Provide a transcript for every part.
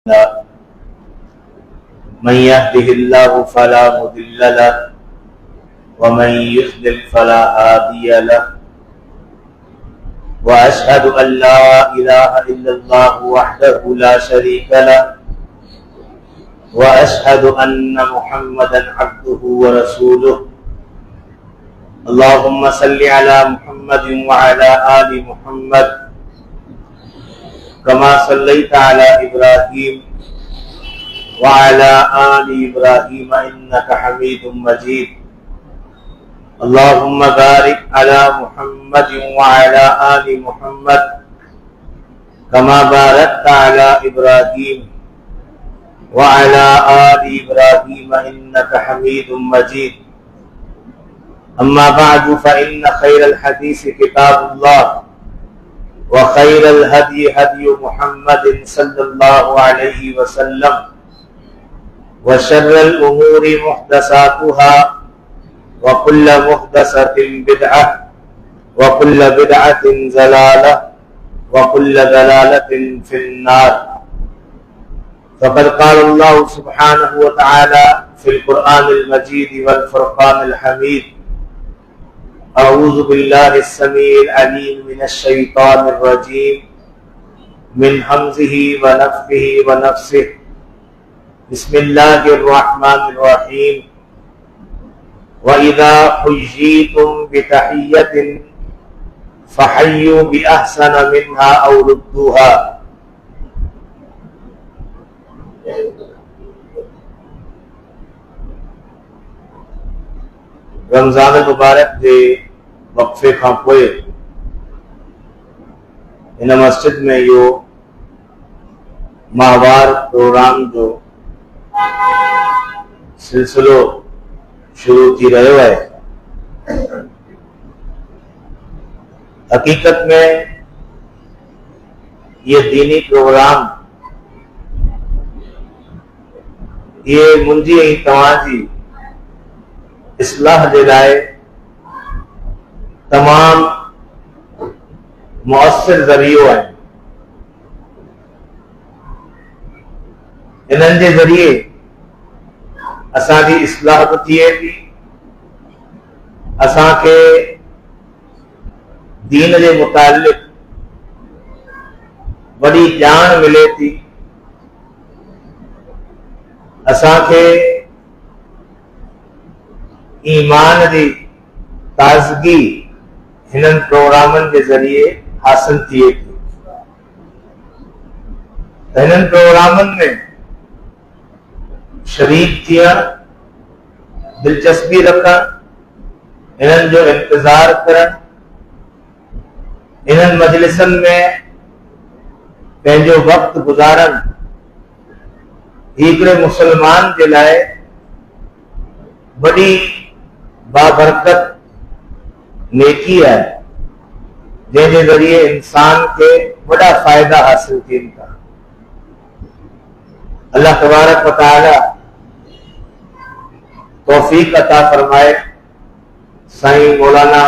मन यहदिहिल्लाहु फला मुदिल्ल लहु व मन युद्लिल फला हादिय लहु व अशहदु अल्ला इलाहा इल्लल्लाहु वहदहु ला शरीका लहु व अशहदु अन्ना मुहम्मदन अब्दुहु व रसूलुहु। अल्लाहुम्मा सल्लि अला मुहम्मदिन व अला आलि मुहम्मद कमा सल्लैता अला इब्राहीम व अला आलि इब्राहीम इन्नका हमीदुम मजीद। अल्लाहुम्मा बारिक अला मुहम्मदिन व अला आलि मुहम्मद कमा बारकता अला इब्राहीम व अला आलि इब्राहीम इन्नका हमीदुम मजीद। अम्मा बअदु फइन्न खैरल हदीस किताबुल्लाह व खैरल हदी हदी मुहम्मदिन सल्लल्लाहु अलैहि वसल्लम व शर्रल उमूरि मुहदसातुहा व कुल्लु मुहदसतिन बिदअह व कुल्लु बिदअतिन ज़लालह व कुल्लु ज़लालतिन फिन्नार। फ़क़द क़ाल अल्लाहु सुब्हानहु व तआला फ़िल क़ुरआनिल मजीद वल फ़ुरक़ानिल हमीद। अऊज़ु बिल्लाहिस समीइल अलीम मिनश शैतानिर रजीम मिन हम्ज़िही व नफ़्ख़िही व नफ़्सिही। बिस्मिल्लाहिर रहमानिर रहीम। व इज़ा हुय्यितुम बितहिय्यतिन फ़हय्यू बिअहसन मिन्हा औ रुद्दूहा। रमज़ान मुबारक के वक़फ़े खां पोइ इन मस्जिद में यो माहवार प्रोग्राम जो सिलसिलो शुरू थी रहियो आहे। हकीकत में ये दीनी प्रोग्राम ये मुंहिंजी ऐं तव्हांजी इस्लाह जे लाइ तमाम मुअस्सिर ज़रियो आहे। इन्हनि जे ज़रिए असांजी इस्लाह बि थिए थी, असांखे दीन जे मुतालिक़ वॾी ॼाण मिले थी, असांखे ईमान जी ताज़गी हिननि प्रोग्रामनि जे ज़रिए हासिल थिए थी। हिननि प्रोग्रामनि में शरीक थियण, दिलचस्पी रखण, इन्हनि जो इंतज़ार करण, इन्हनि मजलिसनि में पंहिंजो वक़्तु गुज़ारण हिकिड़े मुसलमान जे लाइ वॾी बाबरकत नेकी है, जंहिंजे ज़रिए इंसान के वॾा फ़ाइदा हासिल थियनि था। अल्लाह तबारक व तआला तौफ़ीक़ अता फरमाए। साईं मौलाना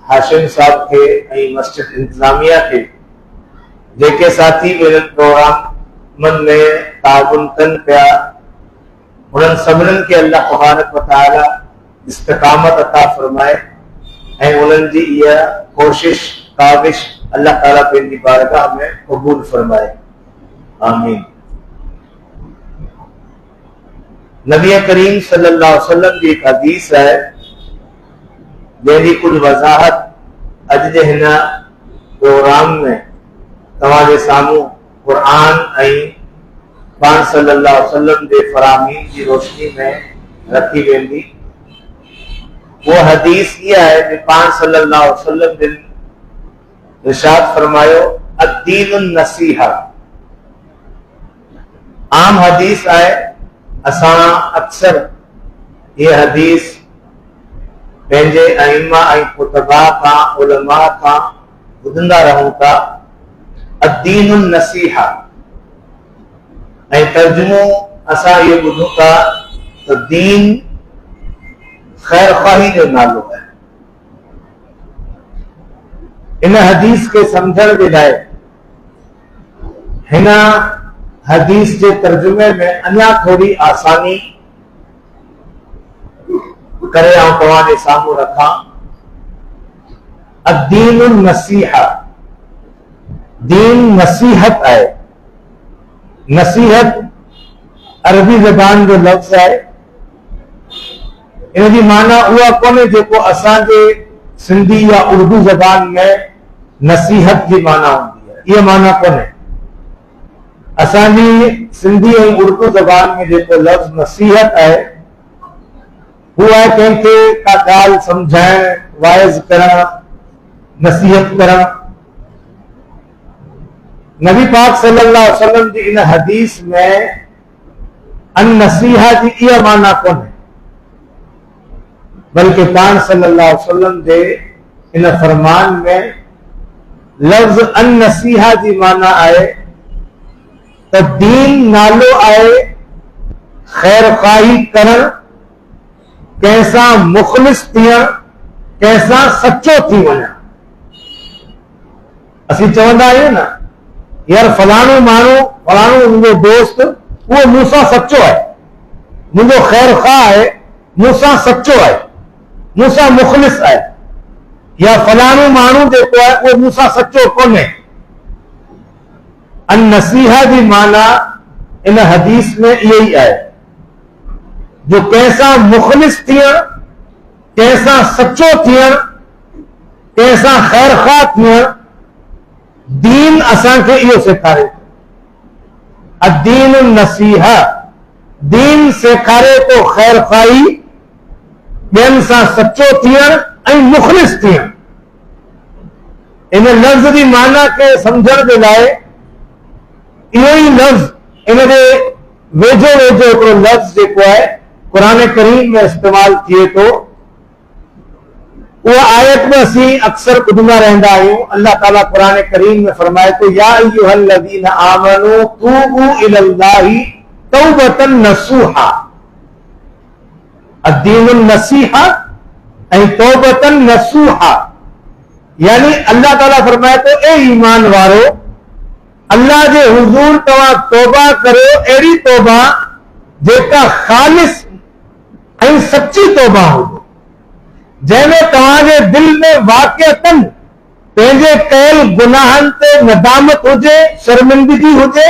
हाशिम साहब के ऐं मस्जिद इंतज़ामिया के जेके साथी बि इन्हनि प्रोग्रामनि में ताउन कनि पिया, उन्हनि सभिनीनि खे अल्लाह तबारक व तआला इस्तिक़ामत अता फरमाए ऐं उन्हनि जी इहा कोशिश काविश अल्लाह ताला पंहिंजी बारगाह में क़बूल फरमाए। आमीन। नबी करीम सल्लल्लाहु अलैहि वसल्लम जी एक हदीस है, जंहिंजी कुझु वज़ाहत अॼु जे हिन प्रोग्राम में तव्हांजे साम्हूं क़ुरान ऐं पाण सल्लल्लाहु अलैहि वसल्लम जे फ़रामीन जी रोशनी में रखी वेंदी। वो हदीस ये है कि पान सल्लल्लाहु अलैहि वसल्लम ने इरशाद फरमायो, अद्दीनुन नसीहा। आम हदीस है, असां अक्सर ये हदीस पंहिंजे अइम्मा ऐं कुतबा खां उलमा खां ॿुधंदा रहूं था। अद्दीनुन नसीहा ऐं तर्जुमो असां इहो ॿुधूं था त दीन खैर ख़्वाही जो नालो है। इन हदीस के समझण जे लाइ हिन हदीस के तर्जुमे में अञा थोड़ी आसानी करे आऊं तव्हांजे साम्हूं रखां। अद्दीन नसीहा, दीन नसीहत है। नसीहत अरबी ज़बान जो लफ़्ज़ है, इन जी माना उहा कोन्हे जेको असांजे सिंधी या उर्दू ज़बान में नसीहत की माना होंदी है। ये माना कोन्हे। असांजी सिंधी और उर्दू ज़बान में जेको लफ़्ज़ नसीहत है, वो है कंहिंखे का ॻाल्हि सम्झाइण, वाइज़ करण, नसीहत करण। नबी पाक सल्लल्लाहु अलैहि वसल्लम जी इन हदीस में अन नसीहा जी इहा माना कोन्हे, बल्कि पाण सल्लल्लाहु अलैहि वसल्लम जे इन फरमान में लफ्ज़ अन नसीहा जी माना आहे त दीन नालो आहे ख़ैर ख़ाही करण, कंहिंसां मुख़लिस थियण, कंहिंसां सचो थी वञण। असीं चवंदा आहियूं न, यार फलाणो माण्हू, फलाणो मुंहिंजो दोस्त, उहो मूंसां सचो आहे, मुंहिंजो ख़ैर ख़ाह आहे, मूंसां सचो आहे, मूंसां मुख़लिस आहे। या फलाणो माण्हू जेको आहे उहो मूंसां सचो कोन्हे। अन नसीहा जी माना इन हदीस में इहो ई आहे, जो कंहिंसां मुख़लिस थियण, कंहिंसां सचो थियण, कंहिंसां ख़ैर ख़ाह थियण, दीन असांखे इहो सेखारे। अद्दीन नसीहा, दीन सेखारे तो ख़ैर ख़ाही, ॿियनि सां सचो थियण ऐं मुख़लिस थियण। इन लफ़्ज़ जी माना खे सम्झण जे लाइ इहो ई लफ़्ज़, इन जे वेझो वेझो हिकिड़ो लफ़्ज़ जेको आहे क़ुरान करीम में इस्तेमाल थिए थो, उहा आयत में असीं अक्सर ॿुधंदा रहंदा आहियूं। अल्लाह ताला क़ुरान करीम में फरमाए थो, या अय्युहल्लज़ीना आमनू तूबू इलल्लाहि तौबतन नसूहा। अद्दीनुन नसीहा ऐं तौबतन नसूहा, यानी अल्लाह ताला फरमाए थो, ए ईमान वारो, अल्लाह जे हुज़ूर तव्हां तौबा करियो, अहिड़ी तौबा जेका ख़ालिस ऐं सच्ची तौबा हुजे, जंहिंमें तव्हांजे दिल में वाक़िअतन पंहिंजे कयल गुनाहनि ते नदामत हुजे, शर्मिंदगी हुजे,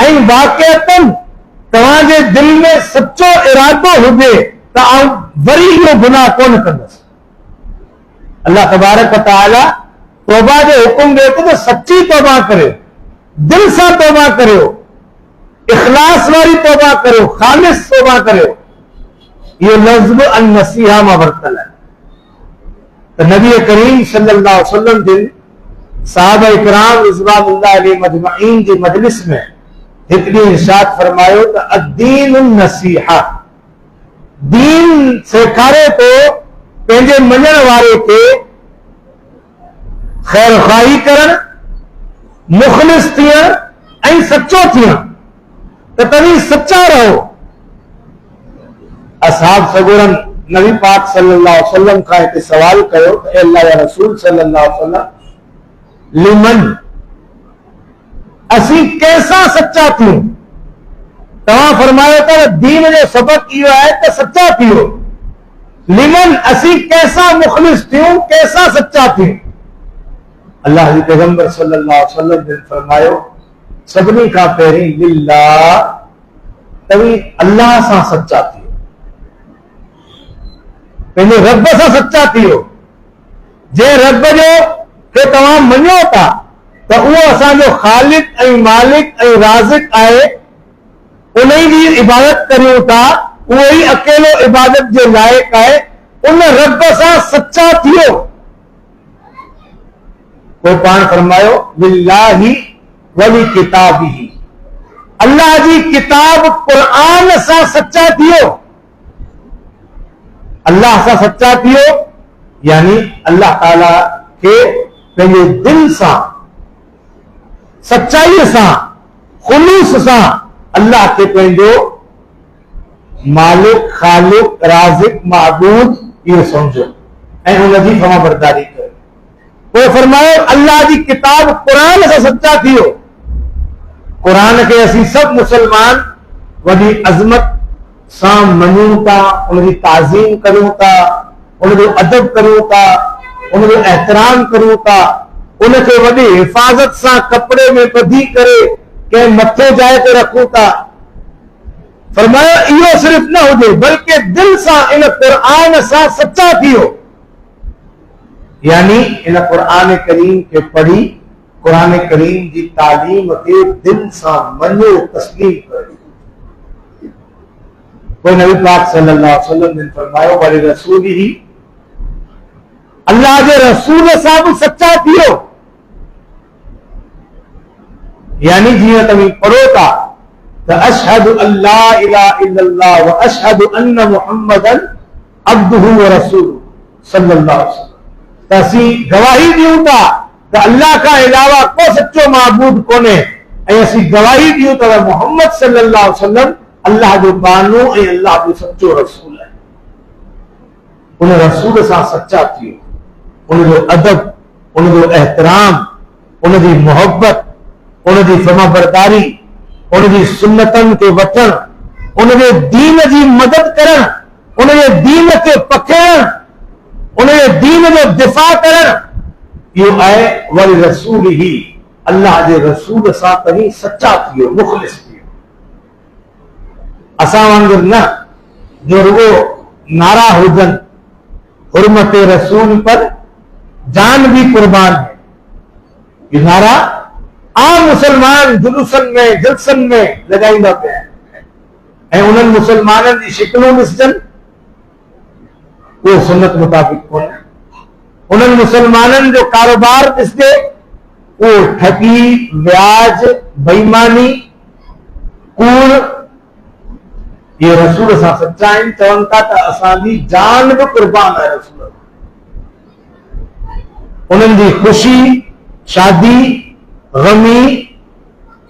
ऐं वाक़िअतन तव्हांजे दिल में सच्चो इरादो हुजे त आउं वरी इहो गुनाह कोन कंदुसि। अल्लाह तबारक व तआला तौबा जो हुकुम ॾिए थो त सच्ची तौबा करियो, दिल सां तौबा करियो, इख़लास वारी तौबा करियो, ख़ालिस तौबा करियो। ये लफ्ज़ अन नसीहा मां वरितल आहे। त नबी करीम सल्लल्लाहु अलैहि वसल्लम जिन साहबा इकराम रिज़वानुल्लाह अलैहिम अजमईन जी मजलिस में हिकु ॾींहुं इरशाद फरमायो त अद्दीन नसीहा, दीन सेखारे थो पंहिंजे मञण वारे खे ख़ैर ख़ाही करण, मुख़लिस थियण ऐं सचो थियण। त तव्हीं सच्चा रहो। असहाब सगोरन नबी पाक सल्लल्लाहु अलैहि वसल्लम खां हिते सवाल कयो त अल्लाह जा रसूल सल्लल्लाहु अलैहि वसल्लम, लिमन, असीं कंहिंसां सच्चा थियूं? तव्हां फरमायो था दीन जो सबक इहो आहे त सच्चा थियो। लिमन, असीं कंहिंसां मुख़लिस थियूं, कंहिंसां सच्चा थियूं? अल्लाह जे पैगंबर सल्लल्लाहु अलैहि वसल्लम ने फरमायो, सभिनी खां पहिरीं लिल्लाह, तव्हीं अल्लाह सां सच्चा थियो, पंहिंजे रब सां सच्चा थियो। जे रब जो खे तव्हां मञो था त उहो असांजो ख़ालिक ऐं मालिक ऐं राज़िक आहे, उन जी इबादत करियूं था, उहो ई अकेलो इबादत जे लाइक़ आहे, उन रब सां सच्चा थियो। पोइ पाण फरमायो, बिल्लाही वली किताबिही, अल्लाह जी किताब क़ुरान सां सच्चा थियो। अल्लाह सां सच्चा थियो यानी अल्लाह ताला के पंहिंजे दिल सां, सच्चाई सां, खुलूस सां अल्लाह के पंहिंजो मालिक, खालिक, राज़िक, माबूद इहो समझो ऐं उनजी फरमाबरदारी कयो। पोइ फरमायो, अल्लाह जी किताब क़ुरान सां सच्चा थियो। कुरान के असी सब मुसलमान वही अजमत सां मञूं था, उनकी ताज़ीम करूं था, उनजो अदब करूं था, उनजो एहतराम करूं था, उनके वही हिफाजत सां कपड़े में ॿधी करे के मथे जाए ते रखूं था। फरमाया इहो सिर्फ न हुजे बल्कि दिल सां इन कुरान सां सच्चा थियो, यानी इन कुरान करीम के पढ़ी कुरान करीम की तालीम के दिल सां मञो, तस्लीम करो। कोई नबी पाक सल्लल्लाहु अलैहि वसल्लम ने फरमायो वली रसूल ही, अल्लाह के रसूल सां भी सच्चा थियो, यानी जीअं तव्हीं पढ़ो था त अशहदु अल्ला इलाहा इल्लल्लाह व अशहदु अन्न मुहम्मदन अब्दुहु व रसूलुहु सल्लल्लाहु अलैहि वसल्लम, त असीं गवाही ॾियूं था त अल्लाह खां अलावा को सच्चो महबूद कोन्हे ऐं असीं गवाही ॾियूं त मोहम्मद सल्लल्लाहु अलैहि वसल्लम अल्लाह जो बानो ऐं अल्लाह जो सच्चो रसूल है। उन रसूल सां सच्चा थियो, उनजो अदब, उनजो एहतराम, उनजी मोहब्बत, उनजी फर्माबरदारी, उनजी सुन्नतन के वठण, उनजे दीन जी मदद करण, उनजे दीन के पखेड़ण, उनजे दीन जो दिफा करण, इहो आहे वरी रसूल ही, अल्लाह जे रसूल सां तव्हीं सच्चा थियो, मुखलिस थियो। असां वांगुरु न जो रुगो नारा हुजन हुर्मत रसूल पर जान भी कुर्बान है, ये नारा आम मुसलमान जुलूसन में जलसन में लगाईंदा पिया ऐं उन्हनि मुसलमाननि जी शिकलूं ॾिसजनि, उहो सुन्नत मुताबिक़ कोन्हे। उन्हनि मुसलमाननि जो कारोबार ॾिसजे, उहो ठगी, व्याज, बेईमानी, कूड़, ये रसूल सां सच्चा आहिनि। चवनि था त असांजी जान बि कुर्बान आहे रसूल, उन्हनि जी ख़ुशी, शादी, गमी,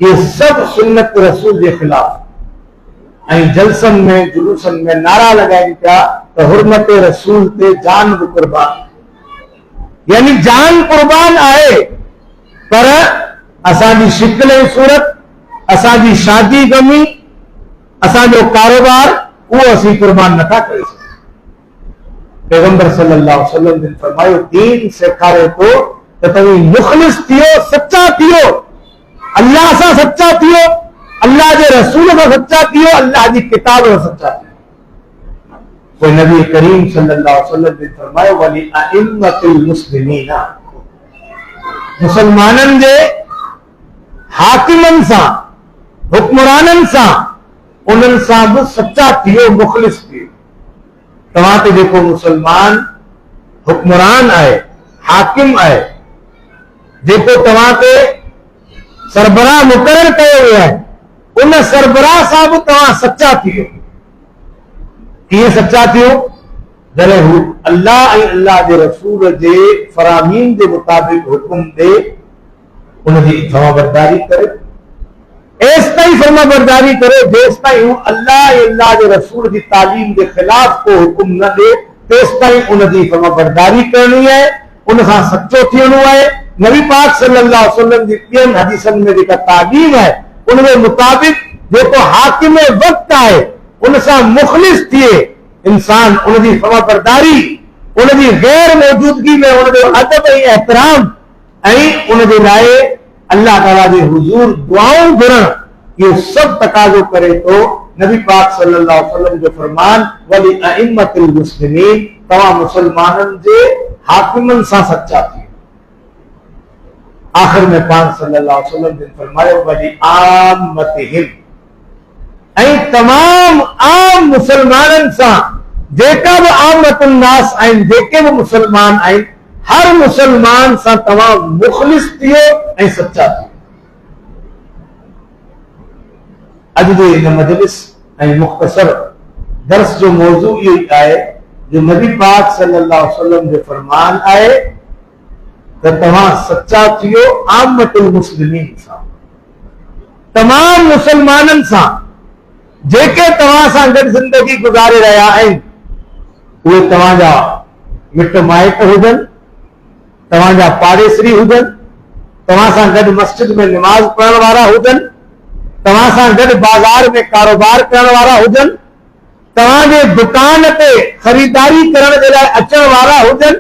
ये सब सुन्नत रसूल के खिलाफ ऐं जलसन में जुलूसन में नारा लगाइनि पिया त हुर्मत रसूल ते जान भी कुर्बान, यानी जान कुर्बान आहे, पर असांजी शिकल ऐं सूरत, असांजी शादी गमी, असांजो कारोबार उहो असीं कुर्बान नथा करे सघूं। पैगंबर सल्लल्लाहु अलैहि वसल्लम ने फरमायो दीन सेखारे तो तव्हीं मुखलिस थियो, सच्चा थियो, अल्लाह सां सच्चा थियो, अल्लाह जे रसूल सां सच्चा थियो, अल्लाह जी किताब सां सच्चा थियो। कोई नबी करीम सल्लल्लाहु अलैहि वसल्लम ने फरमायो वली अइम्मतुल मुस्लिमीन, मुसलमाननि जे हाकिमनि सां, हुक्मराननि सां, उन्हनि सां बि सच्चा थियो, मुखलिस थियो। तव्हां ते जेको मुसलमान हुक्मरान आहे, हाकिम आहे, जेको तव्हां ते सरबराह मुक़रर कयो वियो आहे, उन सरबराह सां बि तव्हां सच्चा थियो। कीअं सच्चा थियो? जॾहिं हू अल्लाह ऐं अल्लाह जे रसूल जे फरामीन जे मुताबिक़ हुकुम ॾे, उनजी फर्माबरदारी करे, एस ताईं फर्माबरदारी करे जेस ताईं हू अल्लाह ऐं अल्लाह जे रसूल जी तालीम के खिलाफ को हुकुम न ॾे, तेस ताईं उनजी फर्माबरदारी करणी आहे, उन सां सच्चो थियणो आहे। नबी पाक सल्लल्लाहु अलैहि वसल्लम जी ॿियनि हदीसनि में जेका तालीम है उनके मुताबिक़ जेको हाकिम वक्त आहे उन सां मुखलिस थिए इंसान, उनजी फर्माबरदारी, उनजी गैर मौजूदगी में उनजो अदब ऐं एहतराम ऐं उनजे लाइ अल्लाह ताला जे हुजूर दुआऊं घुरण, इहो सभु तकाज़ो करे तो नबी पाक सल्लल्लाहु अलैहि वसल्लम जो फरमान वली अइम्मतुल मुस्लिमीन, तव्हां मुसलमाननि जे हाकिमनि सां सच्चा थियो। आखिर में पाक सल्लल्लाहु अलैहि वसल्लम ने फरमायो वली आम्मतिहिम, ऐं तमाम आम मुसलमाननि सां, जेका भी आमतुन नास आहिनि, जेके भी मुसलमान आहिनि, हर मुसलमान सां तव्हां मुखलिस थियो ऐं सच्चा थियो। अॼु जे हिन मजलिस ऐं मुख़्तसर दर्स जो मौज़ू इहो ई आहे जो नबी पाक सल्लल्लाहु अलैहि वसल्लम जो फरमान आहे त तव्हां सच्चा थियो आमतुल मुस्लिमीन सां, तमाम मुसलमाननि सां जेके तव्हां सां गॾु ज़िंदगी गुज़ारे रहिया आहिनि, उहे तव्हांजा मिट माइट हुजनि, तव्हांजा पाड़ेसरी हुजनि, तव्हां सां गॾु मस्जिद में निमाज़ पढ़ण वारा हुजनि, तव्हां सां गॾु बाज़ार में कारोबार करण वारा हुजनि, तव्हांजे दुकान ते ख़रीदारी करण जे लाइ अचण वारा हुजनि,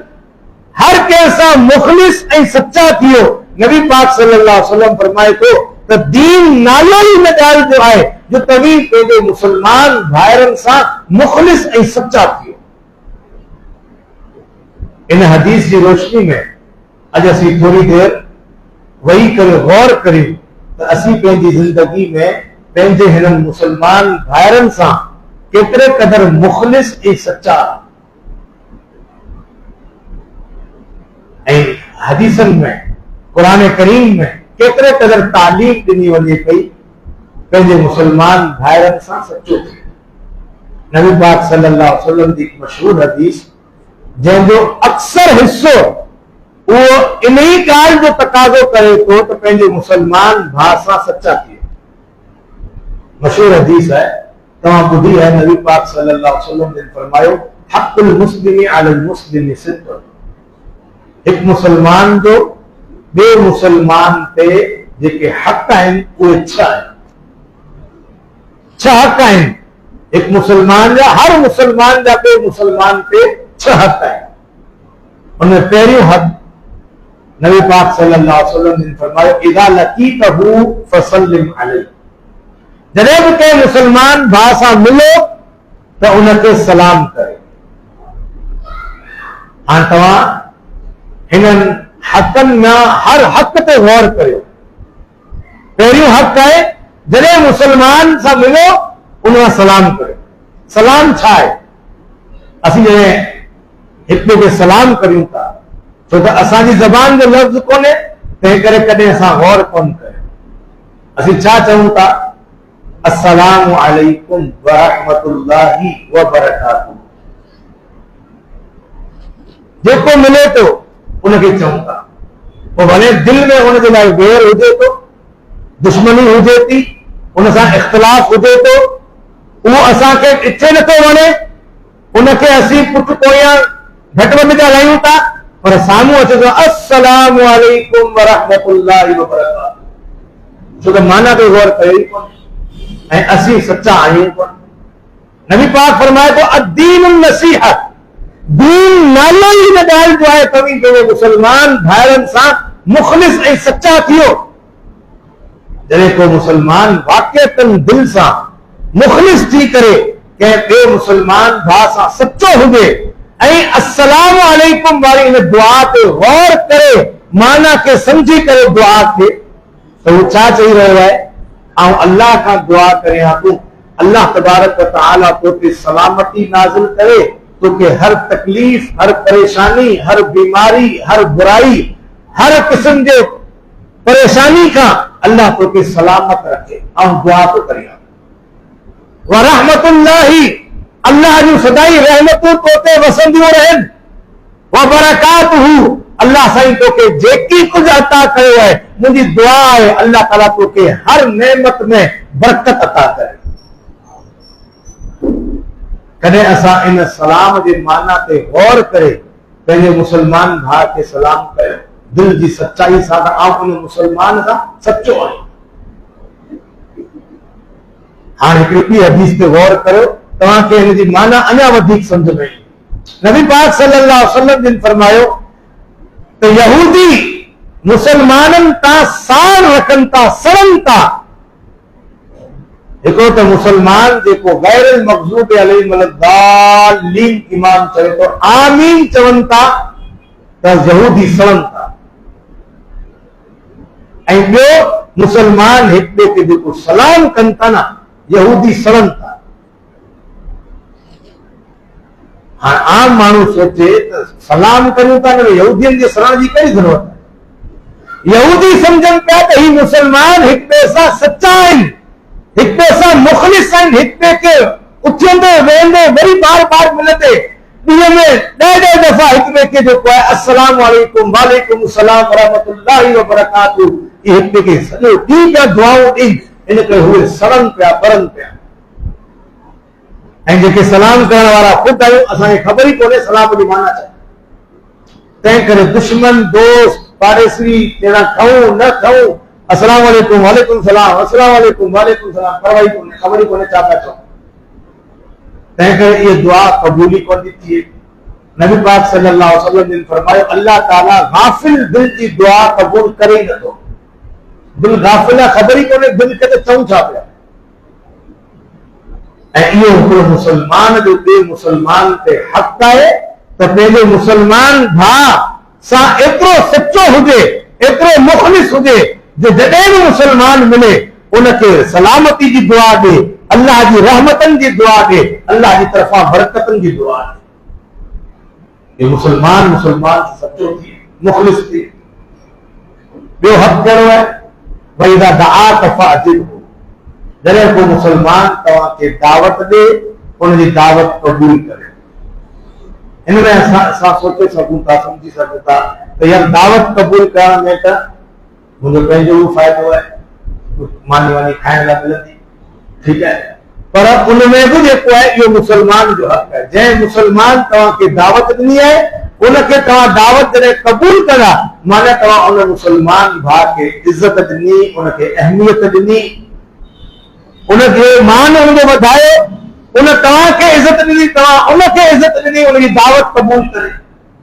हर कंहिं सां मुख़लिस ऐं सचा थियो। नबी पाक सल्लल्लाहु अलैहि वसल्लम फरमाए थो त दीन नालो ई हिन ॻाल्हि जो आहे जो तव्हीं पंहिंजे मुसलमान भाइरनि सां मुख़लिस ऐं सचा थियो। इन हदीस जी रोशनी में अॼु असीं थोरी देरि वेही करे गौर करियूं त असीं पंहिंजी ज़िंदगी में पंहिंजे हिननि मुसलमान भाइरनि सां केतिरे क़दर मुख़लिस ऐं सचा ऐं हदीसनि में कुरान करीम में केतिरे क़दर तालीम ॾिनी वञे पई पंहिंजे मुसलमान भाइरनि सां सचो थियो। नबी पाक सल्लल्लाहु अलैहि वसल्लम जी मशहूर हदीस जंहिंजो अक्सर हिस्सो उहो इन ई ॻाल्हि जो तक़ाज़ो करे थो त पंहिंजे मुसलमान भाउ सां सचा थिए। मशहूर हदीस है, तव्हां ॿुधी है, नबी पाक सल्लल्लाहु अलैहि वसल्लम ने फरमायो हक़ुल मुस्लिमी अलल मुस्लिमी सिद्क़। एक मुसलमान जो बे मुसलमान ते जेके हक़ आहिनि उहे छह आहिनि। छह हक़ आहिनि एक मुसलमान जा, हर मुसलमान जा बे मुसलमान ते छह हक़ आहिनि। उनमें पहिरियों हक़ नबी पाक सल्लल्लाहु अलैहि वसल्लम ने फरमायो इज़ा लक़ीतहु फसल्लिम अलैहि। जॾहिं बि कंहिं मुसलमान भाउ सां मिलो त उनखे सलाम करे। हाणे तव्हां हिननि हक़नि में हर हक़ ते गौर करियो। पहिरियों हक़ आहे जॾहिं मुसलमान सां मिलो उन सां सलाम करियो। सलाम छा आहे? असीं जॾहिं हिक ॿिए खे सलाम करियूं था छो त असांजी ज़बान जो लफ़्ज़ कोन्हे, तंहिं करे कॾहिं असां गौर कोन कयो। असीं छा चऊं था? अस्सलामु अलैकुम व रहमतुल्लाहि व बरकातुहू। जेको मिले थो उनखे चऊं था। पोइ भले दिल में उनजे लाइ वेर हुजे थो, दुश्मनी हुजे थी, उन सां इख़्तिलाफ़ हुजे थो, उहो असांखे इथे नथो वणे, उनखे असीं पुठि पोयां घटि वधि ॻाल्हायूं था, पर साम्हूं अचे थो अस्सलामु अलैकुम व रहमतुल्लाहि व बरकातुहू। छो त माना ते गौर कयो ई कोन्हे ऐं असीं सचा आहियूं कोन। नबी पाक फरमाए थो अद्दीन नसीहत। दीन नालो ई हिन ॻाल्हि जो आहे तव्हीं पंहिंजे मुसलमान भाइरनि सां मुख़लिस ऐं सचा थियो। जॾहिं को मुसलमान वाक़िअतन दिल सां मुख़लिस थी करे कंहिं ॿिए मुसलमान भाउ सां सचो हुजे ऐं अस्सलामु अलैकुम वारी इन दुआ ते गौर करे माना खे समझी करे दुआ थे त उहो छा चई रहियो आहे? ऐं अल्लाह खां दुआ करियां तूं अल्लाह तबारक व तआला तोखे सलामती नाज़िल करे, तोखे हर तकलीफ़, हर परेशानी, हर बीमारी, हर बुराई, हर किस्म जे परेशानी खां अल्लाह तोखे सलामत रखे। ऐं दुआ तो करियां व रहमतुल्लाहि, अल्लाह जूं सदाई रहमतूं तोते वसंदियूं रहनि। व बरकातुहू, अल्लाह साईं तोखे जेकी कुछ अता कयो है, मुझी दुआ है अल्लाह ताला तोखे हर नेमत में बरकत अता करे। कॾहिं असां इन सलाम जे माना ते गौर करे पंहिंजे मुसलमान भाउ खे सलाम कयो दिल जी सच्चाई सां त आउं उन मुसलमान सां सचो आहियां। हाणे हिकिड़ी हदीस ते गौर करियो, तव्हांखे हिन जी माना अञा वधीक सम्झ में ईंदी। नबी पाक सल्लल्लाहु अलैहि वसल्लम जिन फरमायो त यहूदी मुसलमाननि तां सार रखनि था, सड़नि था। हिकिड़ो त मुसलमान जेको गैर मग़ज़ूब अलैहिम वलद्दालीन इमाम चवे थो आमीन चवनि था त यहूदी सड़नि था। ऐं ॿियो मुसलमान हिक ॿिए खे जेको सलाम कनि था न, यहूदी सड़नि था। हाणे आम माण्हू सोचे त सलाम करियूं था न, यहूदियुनि जे सड़ण जी कहिड़ी ज़रूरत आहे? यहूदी सम्झनि पिया त ही मुसलमान हिक ॿिए सां सचा आहिनि, हिक ॿिए सां मुख़लिस आहिनि, हिक ॿिए खे उथंदे वेंदे वरी बार बार मिलंदे ॾींहं में 10 दफ़ा हिक ॿिए खे जेको आहे अस्सलामु अलैकुम वालेकुम सलाम व रहमतुल्लाहि व बरकातुहू, इहे हिक ॿिए खे सॼो ॾींहुं पिया दुआऊं ॾींहुं, इन करे उहे सड़नि पिया, ॿरनि पिया। ऐं जेके सलाम करण वारा ख़ुदि आहियूं, असांखे ख़बर ई कोन्हे सलाम जी माना छा। तंहिं करे दुश्मन, दोस्त, पाड़ेसी जहिड़ा ठहूं न ठहूं, अस्सलाम वालेकुम, वालेकुम सलाम, अस्सलाम वालेकुम, वालेकुम सलाम, परवाही कोने, खबर ही कोने चाहता चो तंहिं ये दुआ कबूली कोन थी। नबी पाक सल्लल्लाहु अलैहि वसल्लम ने फरमायो अल्लाह ताला गाफिल दिल की दुआ कबूल करे ही नथो। दिल गाफिल आहे, खबर ही कोने दिल के चऊं छा पिया। इहो हिकिड़ो मुसलमान जो ॿिए मुसलमान ते हक़ आहे त पंहिंजे मुसलमान भाउ सां एतिरो सचो हुजे, एतिरो मुख़लिस हुजे जो जॾहिं बि मुसलमान मिले उनखे सलामती जी दुआ ॾे, अल्लाह जी रहमतनि जी दुआ ॾे, अल्लाह जी तरफ़ां बरकतनि जी दुआ ॾे। ये मुसलमान मुसलमान से सच्चो थी, मुखलिस थी। ॿियो हक़ कहिड़ो आहे? वइज़ा दआक फअजिबहु, जॾहिं को मुसलमान तव्हांखे दावत ॾे उनजी दावत क़बूल करे। हिन में असां सोचे सघूं था, सम्झी सघूं था त यार दावत क़बूल करण में त मुंहिंजो पंहिंजो बि फ़ाइदो आहे, मानी वानी खाइण लाइ मिलंदी, ठीकु आहे, पर उनमें बि जेको आहे इहो मुसलमान जो हक़ आहे। जंहिं मुसलमान तव्हांखे दावत ॾिनी आहे उनखे तव्हां दावत जॾहिं क़बूल कंदा माना तव्हां उन मुसलमान भाउ खे इज़त ॾिनी, उनखे अहमियत ॾिनी, उनखे मान हुनजो वधायो, उन तव्हांखे इज़त ॾिनी, तव्हां उनखे इज़त ॾिनी, उनजी दावत क़बूल करे,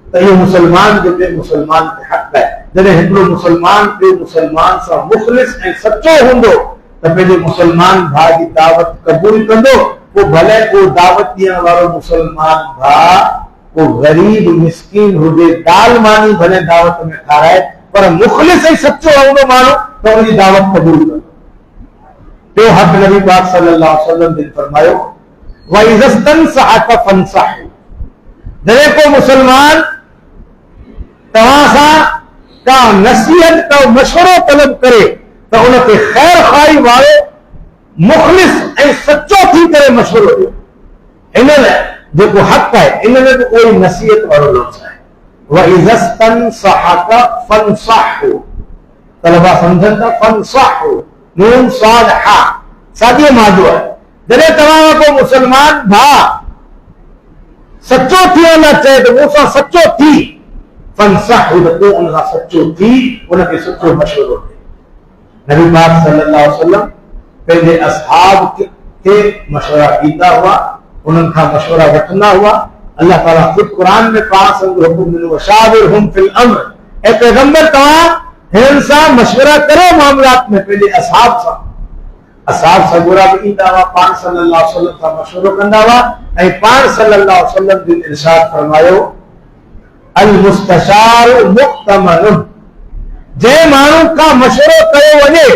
त इहो मुसलमान जो ॿिए मुसलमान ते हक़ आहे। जॾहिं हिकिड़ो मुसलमान ॿिए मुसलमान सां मुख़लिस ऐं सचो हूंदो त पंहिंजे मुसलमान भाउ जी दावत क़बूल कंदो, पोइ भले उहो दावत ॾियण वारो मुसलमान भाउ को ग़रीब मिस्कीन हुजे, दाल मानी भले दावत में खाराए, पर मुख़लिस ऐं सचो हूंदो माण्हू त उनजी दावत क़बूल कंदो। ॿियो हक़ नबी पाक सल्लल्लाहु अलैहि वसल्लम ने फरमायो वइज़स्तनसहक फंसहु, जॾहिं को मुसलमान तव्हां सां का नसीहत का मशवरो तलब करे त उनखे ख़ैर ख़ाई वारो मुख़लिस ऐं सचो थी करे मशवरो ॾियो। इन लाइ जेको हक़ आहे इन में बि कोई नसीहत वारो लफ़्ज़ आहे। वइज़स्तनसहक फंसहु, तलबा सम्झनि था, फंसहु नून साद हा सादीअ मादो आहे। जॾहिं तव्हां को मुसलमान भाउ सचो थियण लाइ चए त मूंसां सचो थी, फंसहु त पोइ उन सां सचो थी उनखे सुठो मशवरो ॾे। नबी पाक सल्लल्लाहु अलैहि वसल्लम पंहिंजे असहाब खे मशवरा ॾींदा हुआ, उन्हनि खां मशवरा वठंदा हुआ। अल्लाह ताला ख़ुद कुरान में पाण संग हुकुम ॾिनो वशाविरहुम फिल अम्र, ऐं पैगंबर तव्हां हिननि सां मशवरा करो मामलात में, पंहिंजे असहाब सां। असहाब सगोरा बि ईंदा हुआ, पाण सल्लल्लाहु अलैहि वसल्लम सां मशवरो कंदा हुआ, ऐं पाण सल्लल्लाहु अलैहि वसल्लम जिन इरशाद फरमायो अल मुस्तशार मुक्तमन, जंहिं माण्हू खां मशवरो कयो वञे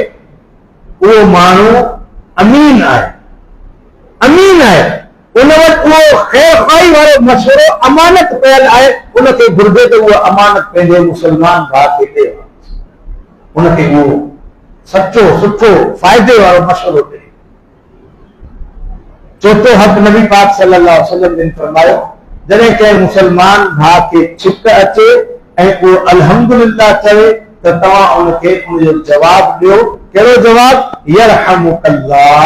उहो माण्हू अमीन आहे, अमीन आहे, उन वटि उहो ख़ैर ख़ाई वारो मशवरो अमानत पियल आहे, उनखे घुर्जे त उहो अमानत पंहिंजे मुसलमान भाउ खे ॾे, उनखे उहो सचो सुठो फ़ाइदे वारो मशवरो ॾे। चौथो हक़ नबी पाक सल्लल्लाहु अलैहि वसल्लम ने फरमायो जॾहिं कंहिं मुसलमान भाउ खे छिक अचे ऐं उहो अल्हम्दुलिल्लाह चवे त तव्हां उनखे उनजो जवाब ॾियो। कहिड़ो जवाब? यरहमुकल्लाह।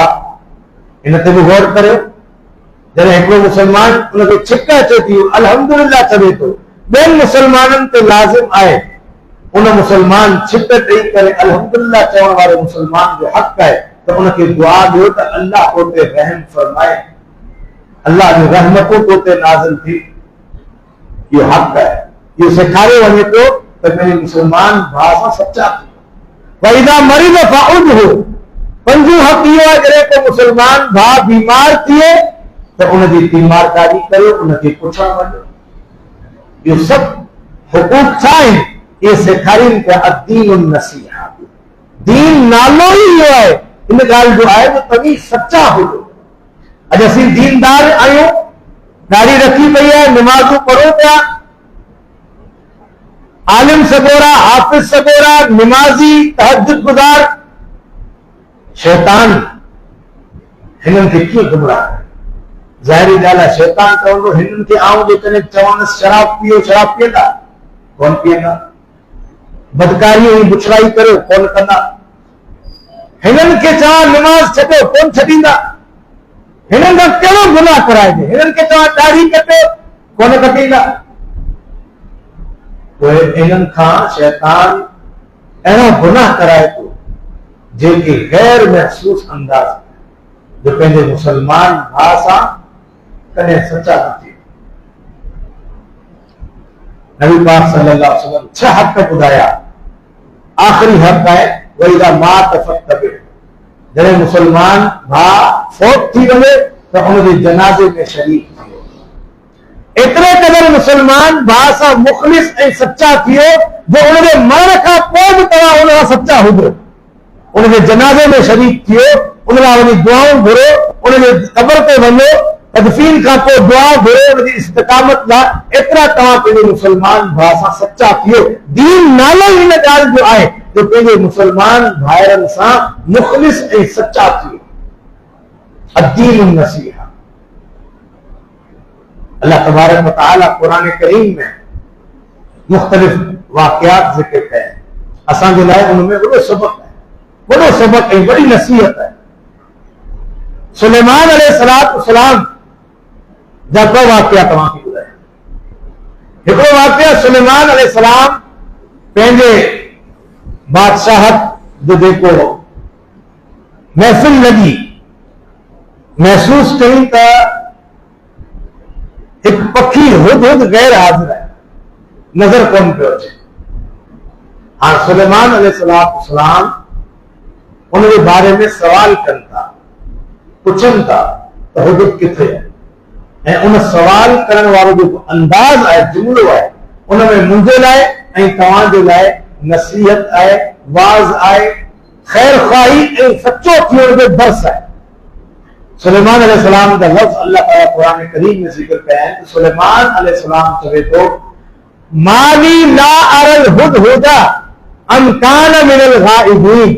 इन ते बि गौर करियो, जॾहिं हिकिड़ो मुसलमान उनखे छिक अचे थी अल्हम्दुलिल्लाह चवे थो, ॿियनि मुसलमाननि ते लाज़िम आहे उन मुसलमान छिक ॾेई करे अल्हम्दुलिल्लाह चवण वारे मुसलमान जो हक़ आहे त उनखे दुआ ॾियो त अल्लाह तो ते रहम फरमाए, अल्लाह जी रहमतूं तो ते नाज़िल थी। इहो हक़ आहे, इहो सेखारियो वञे थो त पंहिंजे मुसलमान भाउ सां सचा थी। वइज़ा मरीज़ फउदहु, पंजो हक़ इहो आहे जॾहिं को मुसलमान भाउ बीमार थिए त उनजी तीमारदारी करियो, उनखे पुछण वञो। इहो सभु हुकूक छा आहिनि? ये सेखारीनि पिया अद्दीन नसीहा, दीन नालो ई इहो आहे, इन ॻाल्हि जो आहे त तव्हीं सचा हुजो। अॼु असीं दीनदार आहियूं, दाढ़ी रखी पई आहे, निमाज़ूं पढ़ूं पिया, आलिम सगोरा, हाफ़िज़ सगोरा, निमाज़ी, तहज्जुद गुज़ार, शैतान हिननि खे कीअं गुमराह करे? ज़ाहिरी ॻाल्हि आहे, शैतान चवंदो हिननि खे आऊं जेकॾहिं चवंदुसि शराब पीओ, शराब पीअंदा कोन पीअंदा, बदकारियूं ऐं बुछड़ाई करियो कोन कंदा, हिननि खे चवां निमाज़ छॾियो कोन छॾींदा, हिननि खां कहिड़ो गुनाह कराइजे, हिननि खे चवां दाढ़ी कटियो कोन कटींदा। पोइ इन्हनि खां शैतान अहिड़ा गुनाह कराए थो जेके गैर महसूस अंदाज जो पंहिंजे मुसलमान भाउ सां कॾहिं सचा न थी। नबी पाक सल्लल्लाहु अलैहि वसल्लम 6 हक़ ॿुधाया। आख़िरी हक़ आहे वइदा मात फतबिर, जॾहिं मुसलमान भाउ फौत थी वञे त उनजे जनाज़े में शरीक थियो। एतिरे क़दर मुसलमान भाउ सां मुख़लिस ऐं सचा थियो जो उनजे मरण खां पोइ बि तव्हां उन सां सचा हुजो, उनजे जनाज़े में शरीक थियो, उन लाइ वञी दुआऊं घुरो, उनजे क़बर ते वञो, तदफीन खां पोइ दुआ घुरो उनजी इस्तिक़ामत लाइ। एतिरा तव्हां पंहिंजे मुसलमान भाउ सां सचा थियो। दीन नालो ई इन ॻाल्हि जो आहे जो पंहिंजे मुसलमान भाइरनि सां मुख़लिस ऐं सचा थियो। अद्दीन नसीहा। अल्लाह तबारक व तआला क़ुरान करीम में मुख़्तलिफ़ वाक़ियात ज़िक्र कया आहिनि। असांजे लाइ उनमें वॾो सबक़ आहे, वॾो सबक़ ऐं वॾी नसीहत आहे। सुलेमान अलैहिस्सलाम जा ॿ वाक़िया तव्हांखे ॿुधाया। हिकिड़ो वाक़िया सुलेमान अलैहिस्सलाम पंहिंजे बादशाहत जो जेको महफ़िल लॻी, महसूस कई त हिकु पखी हुदहुद गैर हाज़िर आहे, नज़र कोन पियो अचे। हाणे सुलेमान अलैहिस्सलाम उनजे बारे में सवाल कनि था, पुछनि था त हुदहुद किथे आहे, ऐं उन सवाल करण वारो जेको अंदाज़ आहे, जुमिलो आहे, उनमें मुंहिंजे लाइ ऐं तव्हांजे लाइ नसीहत आहे, वाज़ आहे, ख़ैर ख़्वाही ऐं सचो थियण जो दर्स आहे। सुलेमान अलैहिस्सलाम जा लफ़्ज़ अल्लाह ताला क़ुरान करीम में ज़िक्र कया आहिनि। सुलेमान अलैहिस्सलाम चवे थो, माली ला अरल हुदहुदा अम कान मिनल गाइबीन।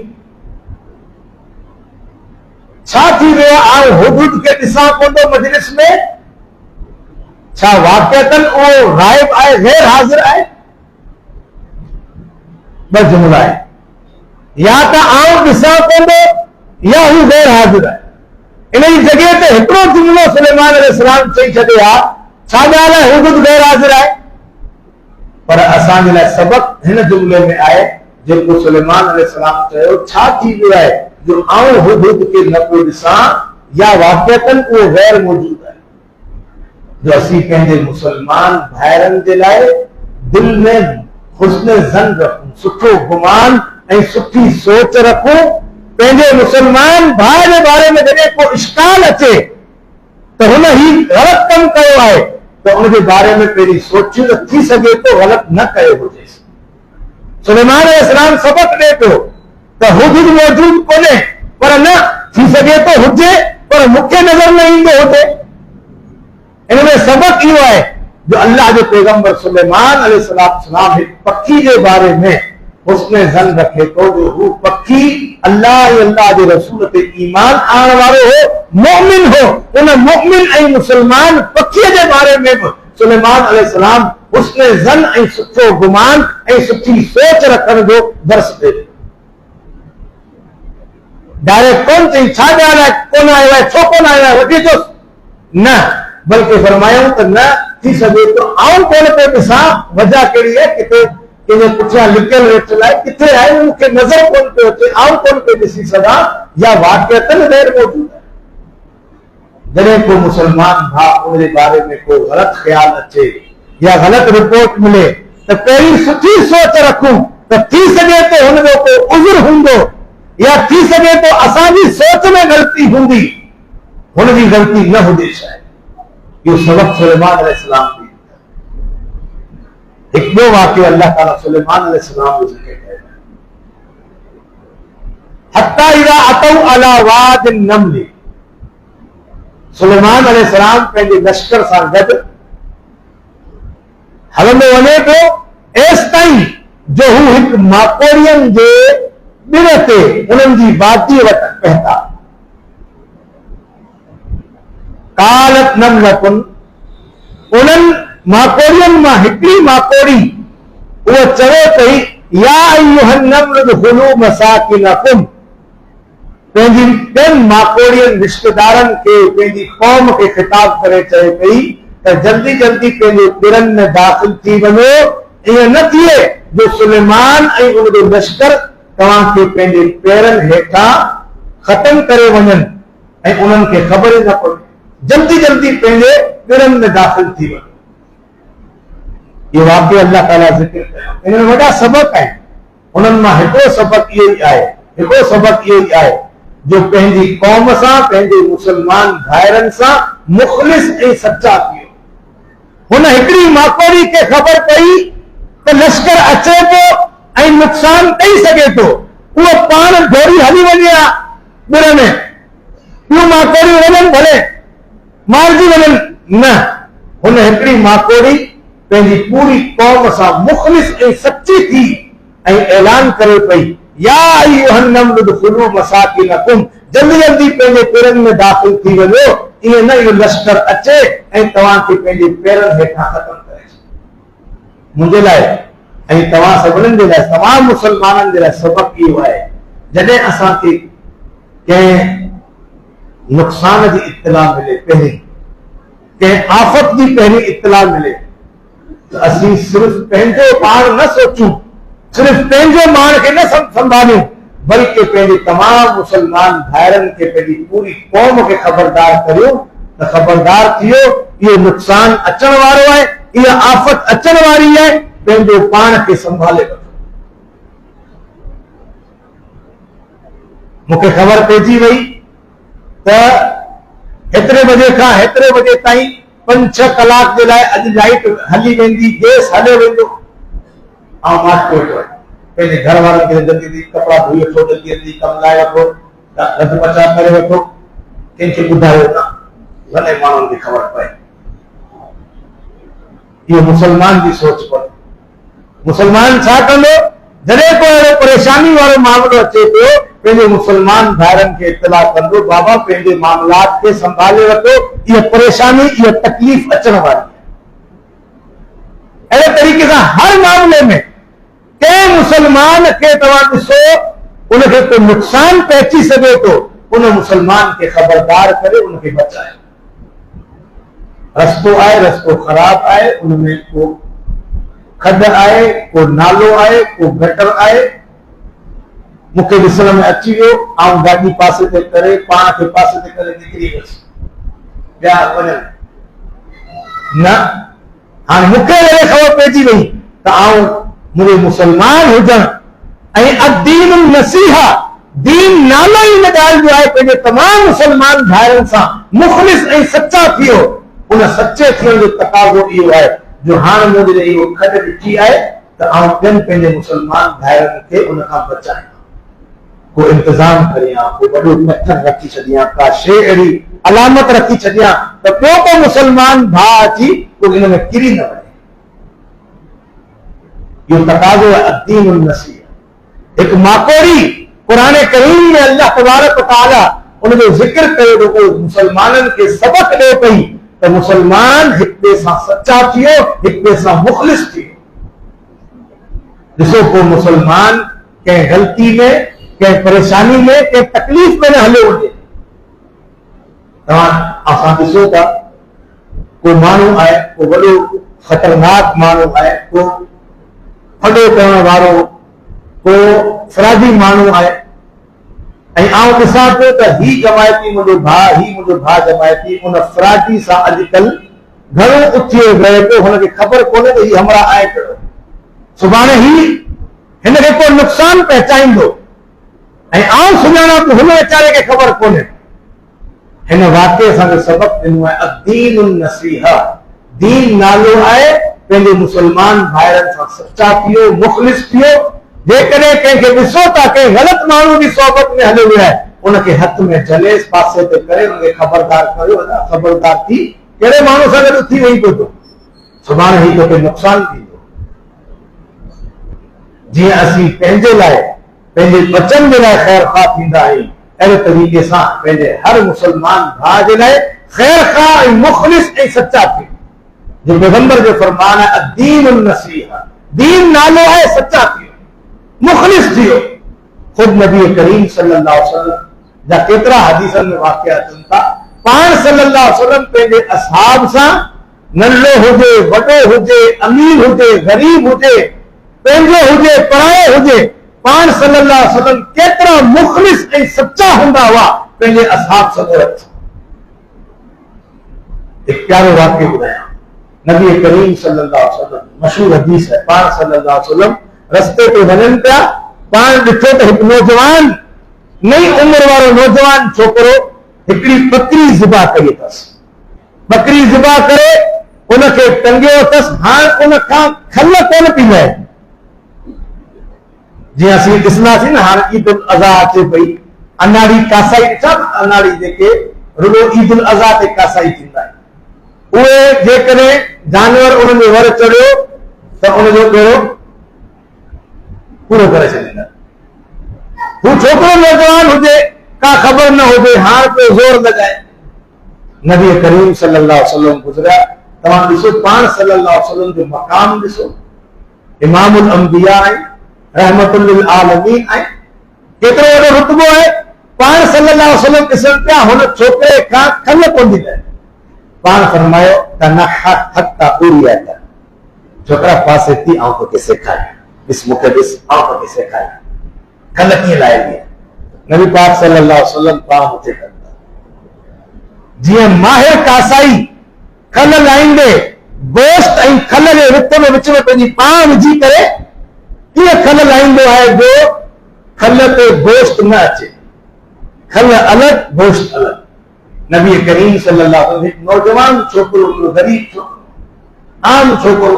छा थी वियो आहे, हुदहुद खे ॾिसां कोन थो मजलिस में? छा वाक़अतन उहो गाइब आहे, गैर हाज़िर आहे? ॿ जुमिला आहे, या त आउं ॾिसां कोन थो या हू गैर हाज़िर आहे। इन जी जॻह ते हिकिड़ो जुमिलो सुलेमान अलैहिस्सलाम चई छॾियो आहे, छा ॻाल्हि आहे, हुदहुद गैर हाज़िर आहे। पर असांजे लाइ सबक़ हिन जुमिले में आहे जेको सुलेमान अलैहिस्सलाम चयो, छा थी वियो आहे जो आउं हुदहुद खे न पियो ॾिसां, या वाक़अतन उहो गैर मौजूद आहे। जो असीं पंहिंजे मुसलमान भाइरनि जे लाइ दिल में हुस्न ज़न रखूं, सुठो गुमान ऐं सुठी सोच रखूं। पंहिंजे मुसलमान भाउ जे बारे में जॾहिं को इश्काल अचे त हुन ही ग़लत कमु कयो आहे त उनजे बारे में पहिरीं सोचियो त थी सघे तो ग़लत न कयो हुजेसि। सुलेमान अलैहिस्सलाम सबक़ ॾे पियो त हुदहुद मौजूद कोन्हे, पर न थी सघे तो हुजे, पर मूंखे नज़र न ईंदो हुजे। इनमें सबक़ इहो आहे जो अल्लाह जो पैगंबर सुलेमान अलैहिस्सलाम हिकु पखी जे बारे में हुस्न ज़न रखे थो जो हू पखी अल्लाह ऐं अल्लाह जे रसूल ते ईमान आणण वारो हो, मोमिन हो। उन मोमिन ऐं मुसलमान पखीअ जे बारे में बि सुलेमान अलैहिस्सलाम हुस्न ज़न ऐं सुठो गुमान ऐं सुठी सोच रखण जो दर्स ॾे। डायरेक्ट कोन चई छा ॻाल्हि आहे, कोन आयो आहे, छो कोन आयो आहे, वठी अचोसि, न, बल्कि फरमायूं त न थी सघे तो आउं कोन पियो ॾिसां, वजह कहिड़ी आहे, किथे कंहिंजे पुठियां लिकियल वेठल आहे, किथे आहे मूंखे नज़र कोन पियो अचे, आउं कोन पियो ॾिसी सघां, या वाक़अतन गैर मौजूद आहे। जॾहिं को मुसलमान भाउ उनजे बारे में को ग़लत ख़्याल अचे या ग़लत रिपोर्ट मिले त पहिरीं सुठी सोच रखूं त थी सघे तो हुनजो को उज़ुर हूंदो, या थी सघे तो असांजी सोच में ग़लती हूंदी, हुनजी ग़लती न हुजे शायदि। इहो सबक़ सुलेमान अलैहिस्सलाम खे हिकु ॿियो वाक़ियो अल्लाह ताला सुलेमान अलैहिस्सलाम जो ज़िक्र कयो आहे। हत्ता इज़ा अतौ अला वाद नमल, सुलेमान अलैहिस्सलाम पंहिंजे लश्कर सां गॾु हलंदो वञे पियो, एसि ताईं जो हू हिकु माकोड़ियनि जे ॿिर ते उन्हनि जी वादीअ वटि पहुता। कालत नमलतुन, उन्हनि माकोड़ियनि मां हिकिड़ी माकोड़ी उहो चवे पई, या अय्युहन नमल दुखुलू मसाकिनकुम, पंहिंजी ॿियनि माकोड़ियनि रिश्तेदारनि खे, पंहिंजी क़ौम खे ख़िताब करे चए पई त जल्दी जल्दी पंहिंजे ॿिरनि में दाख़िल थी वञो, ईअं न थिए जो सुलेमान ऐं उनजो लश्कर तव्हां खे पंहिंजे पेरनि हेठां ख़तम करे वञनि ऐं उन्हनि खे ख़बर ई न पवे, जल्दी जल्दी पंहिंजे पेरनि में दाख़िल थी वञे। इहो वाक़ियो अल्लाह ताला ज़िक्र कयो। इन में वॾा सबक़ आहिनि। उन्हनि मां हिकिड़ो सबक़ इहो ई आहे जो पंहिंजी क़ौम सां, पंहिंजे मुस्लमान भाइरनि सां मुख़लिस ऐं सचा थियो। हुन हिकिड़ी माकोड़ी खे ख़बर पई त लश्कर अचे थो ऐं नुक़सान ॾेई सघे थो, उहो पाण दौड़ी हली वञे ॿुर में, ॿियूं माकोड़ियूं वञनि भले मारिजी वञनि, न, हुन हिकिड़ी माकोड़ी पंहिंजी पूरी क़ौम सां मुख़लिस ऐं सची थी ऐं ऐलान करे पई, या अय्युहन नम्ल उदखुलू मसाकिनकुम, जल्दी जल्दी पंहिंजे पेरनि में दाख़िल थी वञो, ईअं न इहो लश्कर अचे ऐं तव्हांखे पंहिंजे पेरनि हेठां ख़तम करे छॾे। मुंहिंजे लाइ ऐं तव्हां सभिनीनि जे लाइ, तमामु मुस्लमाननि जे लाइ सबक़ इहो आहे, जॾहिं असांखे कंहिं नुक़सान जी इत्तला मिले, पहिरीं कंहिं आफ़त जी पहिरीं इत्तला मिले, त असीं सिर्फ़ पंहिंजो पाण न सोचूं, सिर्फ़ पंहिंजो मान खे न संभालियूं, बल्कि पंहिंजे तमामु मुस्लमान भाइरनि खे, पंहिंजी पूरी क़ौम खे ख़बरदार करियो त ख़बरदार थियो, इहो नुक़सान अचण वारो आहे, इहा आफ़त अचण वारी आहे, पंहिंजो पाण खे संभाले वठो। मूंखे ख़बर पइजी वई त हेतिरे बजे खां हेतिरे बजे ताईं 5-6 कलाक जे लाइ अॼु लाइट हली वेंदी, गैस हलियो वेंदो, ऐं मां पंहिंजे घर वारनि खे जल्दी जल्दी कपिड़ा धोई वठो, जल्दी जल्दी कमु लाइ वठो, रध पचा करे वठो, कंहिंखे ॿुधायो न, घणे माण्हुनि खे ख़बर पए। इहो मुस्लमान जी सोच कोन्हे। मुस्लमान छा कंदो, जॾहिं को अहिड़ो परेशानी वारो मामिलो अचे पियो, पंहिंजे मुस्लमान भाइरनि खे इत्तला कंदो, बाबा पंहिंजे मामलात खे संभाले वठो, इहा परेशानी, इहा तकलीफ़ अचण वारी आहे। अहिड़े तरीक़े सां हर मामले में कंहिं मुस्लमान खे तव्हां ॾिसो, उनखे को नुक़सान पहुची सघे थो, उन मुस्लमान खे ख़बरदार करे उनखे बचाए। रस्तो आहे, रस्तो ख़राब आहे, उनमें को खड आहे, को नालो आहे, को गटर आहे, मूंखे ॾिसण में अची वियो, ऐं गाॾी पासे ते करे, पाण खे पासे ते करे निकिरी वियुसि, ॿिया वञनि न। हाणे मूंखे अहिड़े ख़बर पइजी वई त आउं मुंहिंजे मुस्लमान हुजण ऐं अदीन नसीहा, दीन नालो ई इन ॻाल्हि जो आहे, पंहिंजे तमामु मुस्लमान भाइरनि सां मुख़लिस ऐं सचा थियो। उन सचे थियण जो तक़ाज़ो इहो आहे जो हाणे मुंहिंजे इहो खॾ ॾिठी आहे त आउं ॿियनि पंहिंजे मुस्लमान भाइरनि खे उन खां बचायां, को इंतज़ाम करियां, को वॾो पत्थर रखी छॾियां, का शइ अहिड़ी अलामत रखी छॾियां त ॿियो को मुस्लमान भाउ अची को इन में किरी न वञे। इहो तक़ाज़ो आहे अदीन नसीहा। हिकु माकोड़ी क़ुरान करीम में अल्लाह तबारक व तआला उनजो ज़िक्र कयो, जेको मुस्लमाननि खे सबक़ ॾिए पई त मुस्लमान हिक ॿिए सां सचा थियो, हिक ॿिए सां मुख़लिस थियो। ॾिसो, को मुस्लमान कंहिं ग़लती में, कंहिं परेशानी में, कंहिं तकलीफ़ में न हलियो वञे। तव्हां असां ॾिसो था, को माण्हू आहे, को वॾो ख़तरनाक माण्हू आहे, को फॾो करण वारो, को फ़रादी माण्हू आहे, ऐं आउं ॾिसां पियो त ही जमायती मुंहिंजो भाउ जमायती, उन फ़रादी सां अॼुकल्ह घणो उथियो रहे पियो, हुनखे ख़बर कोन्हे त ही हमरा आहे कहिड़ो, सुभाणे ही हिनखे को नुक़सान पहुचाईंदो, ऐं आउं सुञाणा त हुन वीचारे खे ख़बर कोन्हे। हिन वाक़े सां सबक़ ॾिनो आहे अदीन नसीहा, दीन नालो आहे, पंहिंजे मुस्लमान भाइरनि सां सचा थियो, मुख़लिस थियो। जेकॾहिं कंहिंखे ॾिसो था कंहिं ग़लति माण्हू जी सोबत में हलियो वियो आहे, उनखे हथ में जलेस पासे ते करे उनखे ख़बरदार करियो, ख़बरदार थी कहिड़े माण्हू सां गॾु उथी वेही पियो थो, सुभाणे ही तोखे नुक़सान थींदो। जीअं असीं पंहिंजे लाइ, पंहिंजे बचनि जे लाइ ख़ैर ख़्वाह थींदा आहियूं, अहिड़े तरीक़े सां पंहिंजे हर मुस्लमान भाउ जे लाइ ख़ैर ख़्वाह ऐं मुख़लिस ऐं सचा थियो। जो पैगंबर जो फरमान है अदीन नसीहा, दीन नालो है सच्चा थियो, मुख़लिस थियो। खुद नबी करीम सल्लल्लाहु अलैहि वसल्लम जा केतिरा हदीसनि में वाक़िया अचनि था, पाण सल्लल्लाहु अलैहि वसल्लम पंहिंजे असहाब सां नंढो हुजे, वॾो हुजे, अमीर हुजे, ग़रीब हुजे, पंहिंजो हुजे, परायो हुजे, पाण सल्लल्लाहु अलैहि वसल्लम केतिरा मुखलिस ऐं सच्चा हूंदा हुआ पंहिंजे असहाब सदरत। एक प्यारो वाक्य ॿुधायां, नबी करीम सल्लल्लाहु अलैहि वसल्लम, मशहूर हदीस है, पाण सल्लल्लाहु अलैहि वसल्लम रस्ते ते वञनि पिया, पाण ॾिठो त हिकु नौजवान, नई उम्र वारो नौजवान छोकिरो हिकिड़ी बकरी ज़िबा कई अथसि। बकरी ज़िबा करे उनखे टंगियो अथसि। हाणे उन खां खल कोन पई लहे। जीअं असीं ॾिसंदासीं न, हाणे ईद उल अज़हा अचे पई, अनाड़ी कासाई ॾिठा, अनाड़ी जेके रुॻो ईद उल अज़हा ते कासाई थींदा आहिनि, उहे जेकॾहिं जानवर उन्हनि जो वर चढ़ियो त उनजो ॿेड़ो पूरो करे छॾींदा। हू छोकिरो नौजवान हुजे, का ख़बर न हुजे, हाणे पियो ज़ोर लॻाए। नबी करीम सल्लल्लाहु अलैहि वसल्लम गुज़रिया। तव्हां ॾिसो पाण सल्लल्लाहु अलैहि वसल्लम जो मक़ाम ॾिसो, इमामुल अंबिया आहे, रहमतुल लिल आलमीन आहे, केतिरो वॾो रुतबो आहे। पाण सल्लल्लाहु अलैहि वसल्लम ॾिसनि पिया, हुन छोकिरे खां खल कोन थी लहे। पाण फरमायो त न हक़ उरिया त छोकिरा पासे थी, आउं तोखे सेखारियां, ॾिस मूंखे ॾिस, आउं तोखे सेखारियां खल कीअं लाइबी आहे। नबी पाक सल्लल्लाहु अलैहि वसल्लम पाण मथे कंदा, जीअं माहिर कासाई खल लाहींदे गोश्त ऐं खल जे विच में पंहिंजी पाण विझी करे कीअं खल लाहींदो आहे जो खल ते गोश्त न अचे, खल अलॻि गोश्त अलॻि। नबी करीम सल्लल्लाहु अलैहि वसल्लम हिकु नौजवान छोकिरो, गरीब छोकिरो, आम छोकिरो,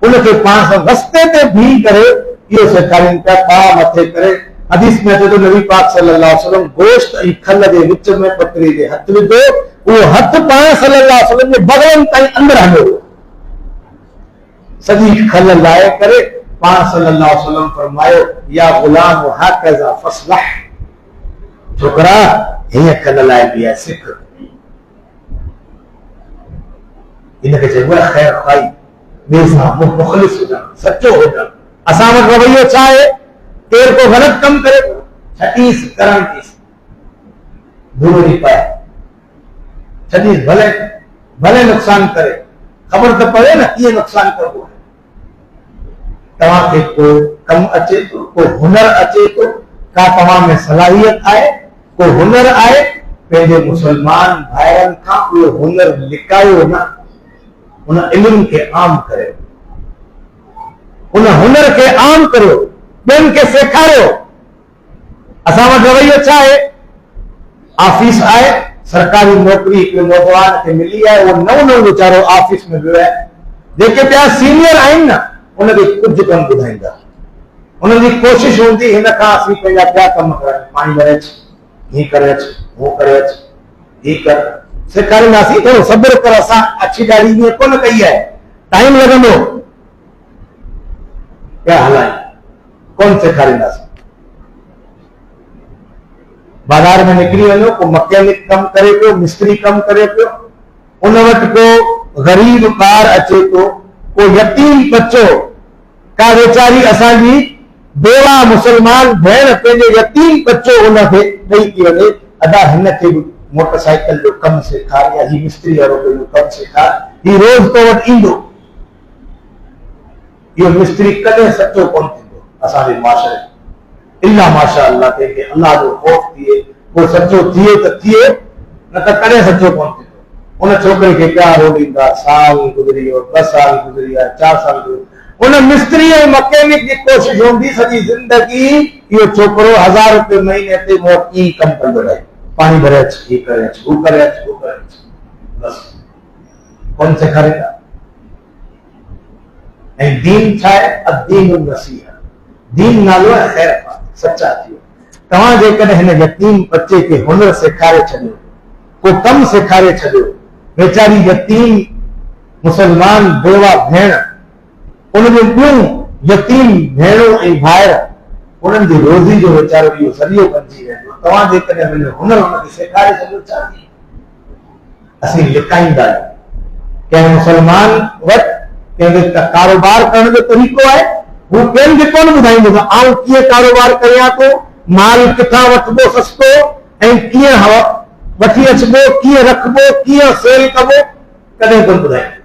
उनखे पाण सां रस्ते ते बीह करे इहो सेखारीनि पिया, पाण मथे करे। हदीस में अचे तो नबी पाक सल्लल्लाहु अलैहि वसल्लम गोश्त ऐं खल जे विच में बकरी जे हथ विधो, उहो हथ पाण सल्लल्लाहु अलैहि वसल्लम जे बगलनि ताईं अंदरि हलियो, सॼी खल लाहे करे पाण सल्लल्लाहु अलैहि वसल्लम फरमायो, या गुलाम हाकज़ा फस्लह, छोकरा हीअं खल लाइबी आहे, सिख। इनखे चइबो आहे ख़ैर ख़ाई, ॿिए सां मुख़लिस हुजणु, सचो हुजणु। असां वटि रवैयो छा आहे, केरु को ग़लति कमु करे छॾीस करणु ॾीस, बुरो न पाए, छॾीस भले भले नुक़सान करे, ख़बर त पवे न कीअं नुक़सान करिबो आहे। तव्हांखे को कमु अचे थो, को हुनर अचे थो, का तव्हां में सलाहियत आहे, को हुनर आहे, पंहिंजे मुसलमान भाइरनि खां उहो हुनर लिकायो न, उन इल्म खे आम करियो, उन हुनर खे आम करियो, ॿियनि खे सेखारियो। असां वटि रवैयो छा आहे, ऑफिस आहे, सरकारी नौकरी हिकु नौजवान खे मिली आहे, उहो नओं वीचारो ऑफिस में वियो आहे, जेके ॿिया सीनियर आहिनि न उनखे कुझु कमु ॿुधाईंदा, उन्हनि जी कोशिशि हूंदी हिन खां असीं पंहिंजा ॿिया कम करणु, पाणी भरे अच, हीअं करे अच, हू करे अच, हीअ कर, सेखारींदासीं, थोरो सब्र कर, असां अछी ॾाढ़ी ईअं कोन कई आहे, टाइम लॻंदो, क्या हलायूं, कौन सेखारींदासीं। बाज़ार में निकिरी वञो, को मैकेनिक कमु करे पियो, मिस्त्री कमु करे पियो, उन वटि को ग़रीब ॿार अचे थो, को यतीम बच्चो, का वेचारी असांजी बेवा मुसलमान भेण पंहिंजे यतीम बच्चो उनखे ॾेई थी वञे, अदा हिनखे बि मोटरसाइकिल जो कमु सेखार, या ही मिस्त्री वारो पंहिंजो कमु सेखार, ही रोज़ तो वटि ईंदो। इहो मिस्त्री कॾहिं सचो कोन थींदो असांजे माशरे, इल्ला माशा अल्लाह, कंहिंखे अल्लाह जो ख़ौफ़ थिए, को सचो थिए त थिए, न त कॾहिं सचो कोन थींदो। उन छोकिरे खे प्यार ॾींदा, साल गुज़री वियो, 2 साल गुज़री विया, 4 साल गुज़री, उन मिस्त्री ऐं मैकेनिक जी कोशिशि हूंदी सॼी ज़िंदगी इहो छोकिरो 1000 रुपए महीने ते मूं वटि ई कमु कंदो रहे, पाणी भरे अच, हीअ करे अच, हू करे अच, हू करे अच, बसि कोन सेखारींदा। ऐं दीन छा आहे, अदीन नसीहा, दीन नालो आहे ख़ैर ख़ां, सचा थियो। तव्हां जेकॾहिं हिन यतीम बच्चे खे हुनर सेखारे छॾियो, को कमु सेखारे छॾियो, वेचारी यतीम मुसलमान बेवा भेण, उनजो ॿियूं यतीम भेणूं ऐं भाइर, उन्हनि जी रोज़ी जो वीचारो इहो ज़रियो बणिजी वेंदो। तव्हां जेकॾहिं हुनर हुनखे सेखारे छॾियो, छा थी असीं लिकाईंदा आहियूं। कंहिं मुसलमान वटि कंहिंखे कारोबार करण जो तरीक़ो आहे, हू ॿियनि खे कोन ॿुधाईंदो त आउं कीअं कारोबार करियां थो, माल किथां वठिबो सस्तो ऐं कीअं वठी अचबो, कीअं रखबो, कीअं सेल कबो, कॾहिं कोन ॿुधाईंदो।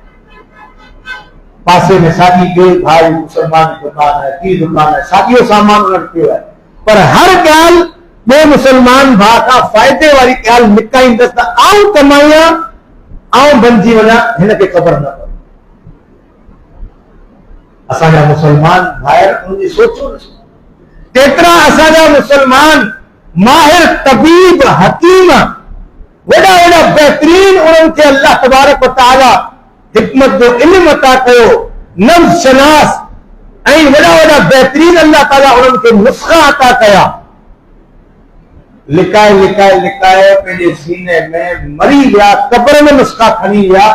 पासे में साॻी ॿिए भाई मुसलमान जी दुकान है, टी दुकान है, साॻियो सामान रखियो है, पर हर ॻाल्हि ॿिए मुसलमान भाउ खां फ़ाइदे वारी ॻाल्हि निकाईंदसि त आऊं कमायां, आऊं बणिजी वञा, हिनखे ख़बर न पए। असांजा मुसलमान भाइर उनजी सोचो न, केतिरा असांजा मुसलमान माहिर तबीब हकीम वॾा वॾा बहितरीन उन्हनि खे अल्लाह तबारक व तआला हिकमत जो इल्म अता कयो, नफ्स शनास ऐं वॾा वॾा बहितरीन अल्लाह ताला उन्हनि खे नुस्ख़ा अता कया, लिकाए लिकाए लिकाए पंहिंजे सीने में मरी विया, कब्र में नुस्ख़ा खणी विया,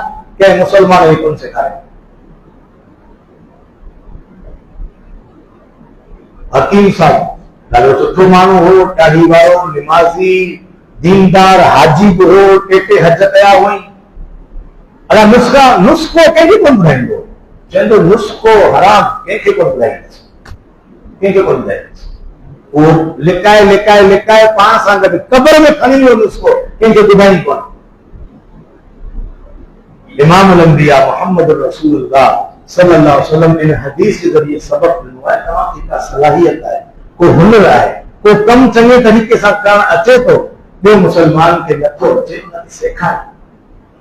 कंहिं मुसलमान खे कोन सेखारियो। हकीम साहब ॾाढो सुठो माण्हू हो, ॾाढी वारो, निमाज़ी, दीनदार, हाजी बि हो, टे हज कया हुई। अला नुस्ख़ो कंहिंखे कोन ॿुधाईंदो, चवंदो नुस्ख़ो हराम, कंहिंखे कोन ॿुधाईंदुसि, कंहिंखे कोन ॿुधाईंदुसि। उहो लिकाए लिकाए लिकाए पाण सां गॾु कब्र में खणी वियो नुस्ख़ो, कंहिंखे ॿुधाई कोन। इमामुल अंबिया मुहम्मद रसूलुल्लाह सल्लल्लाहु अलैहि वसल्लम इन हदीस के जरिए सबक ॾिनो आहे, तव्हांखे का सलाहियत आहे, को हुनर आहे, को कम चङे तरीक़े सां करणु अचे थो, ॿिए मुसलमान खे नथो अचे, उनखे सेखारे।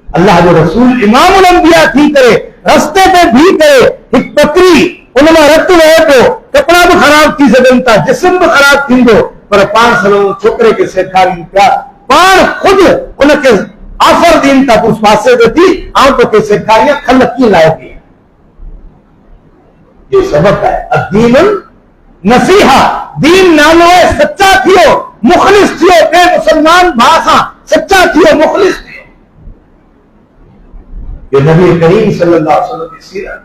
अल्लाह जो रसूल इमामुल अंबिया थी करे रस्ते पे बीह करे हिकु बकरी उन मां रत वहे थो, कपिड़ा बि ख़राब थी सघनि था, जिस्म बि ख़राब थींदो, पर पाण सलो छोकिरे खे सेखारीनि पिया, पाण ख़ुदि उनखे ऑफर ॾियनि था, तूं पासे ते थी, आउं तोखे सेखारियां खल कीअं लाइबी। ये सबक है। अदीन नसीहा, दीन नालो है सच्चा थियो, मुखलिस थियो, के मुसलमान भाउ सां सच्चा थियो, मुखलिस थियो। ये नबी करीम सल्लल्लाहु अलैहि वसल्लम की सीरत,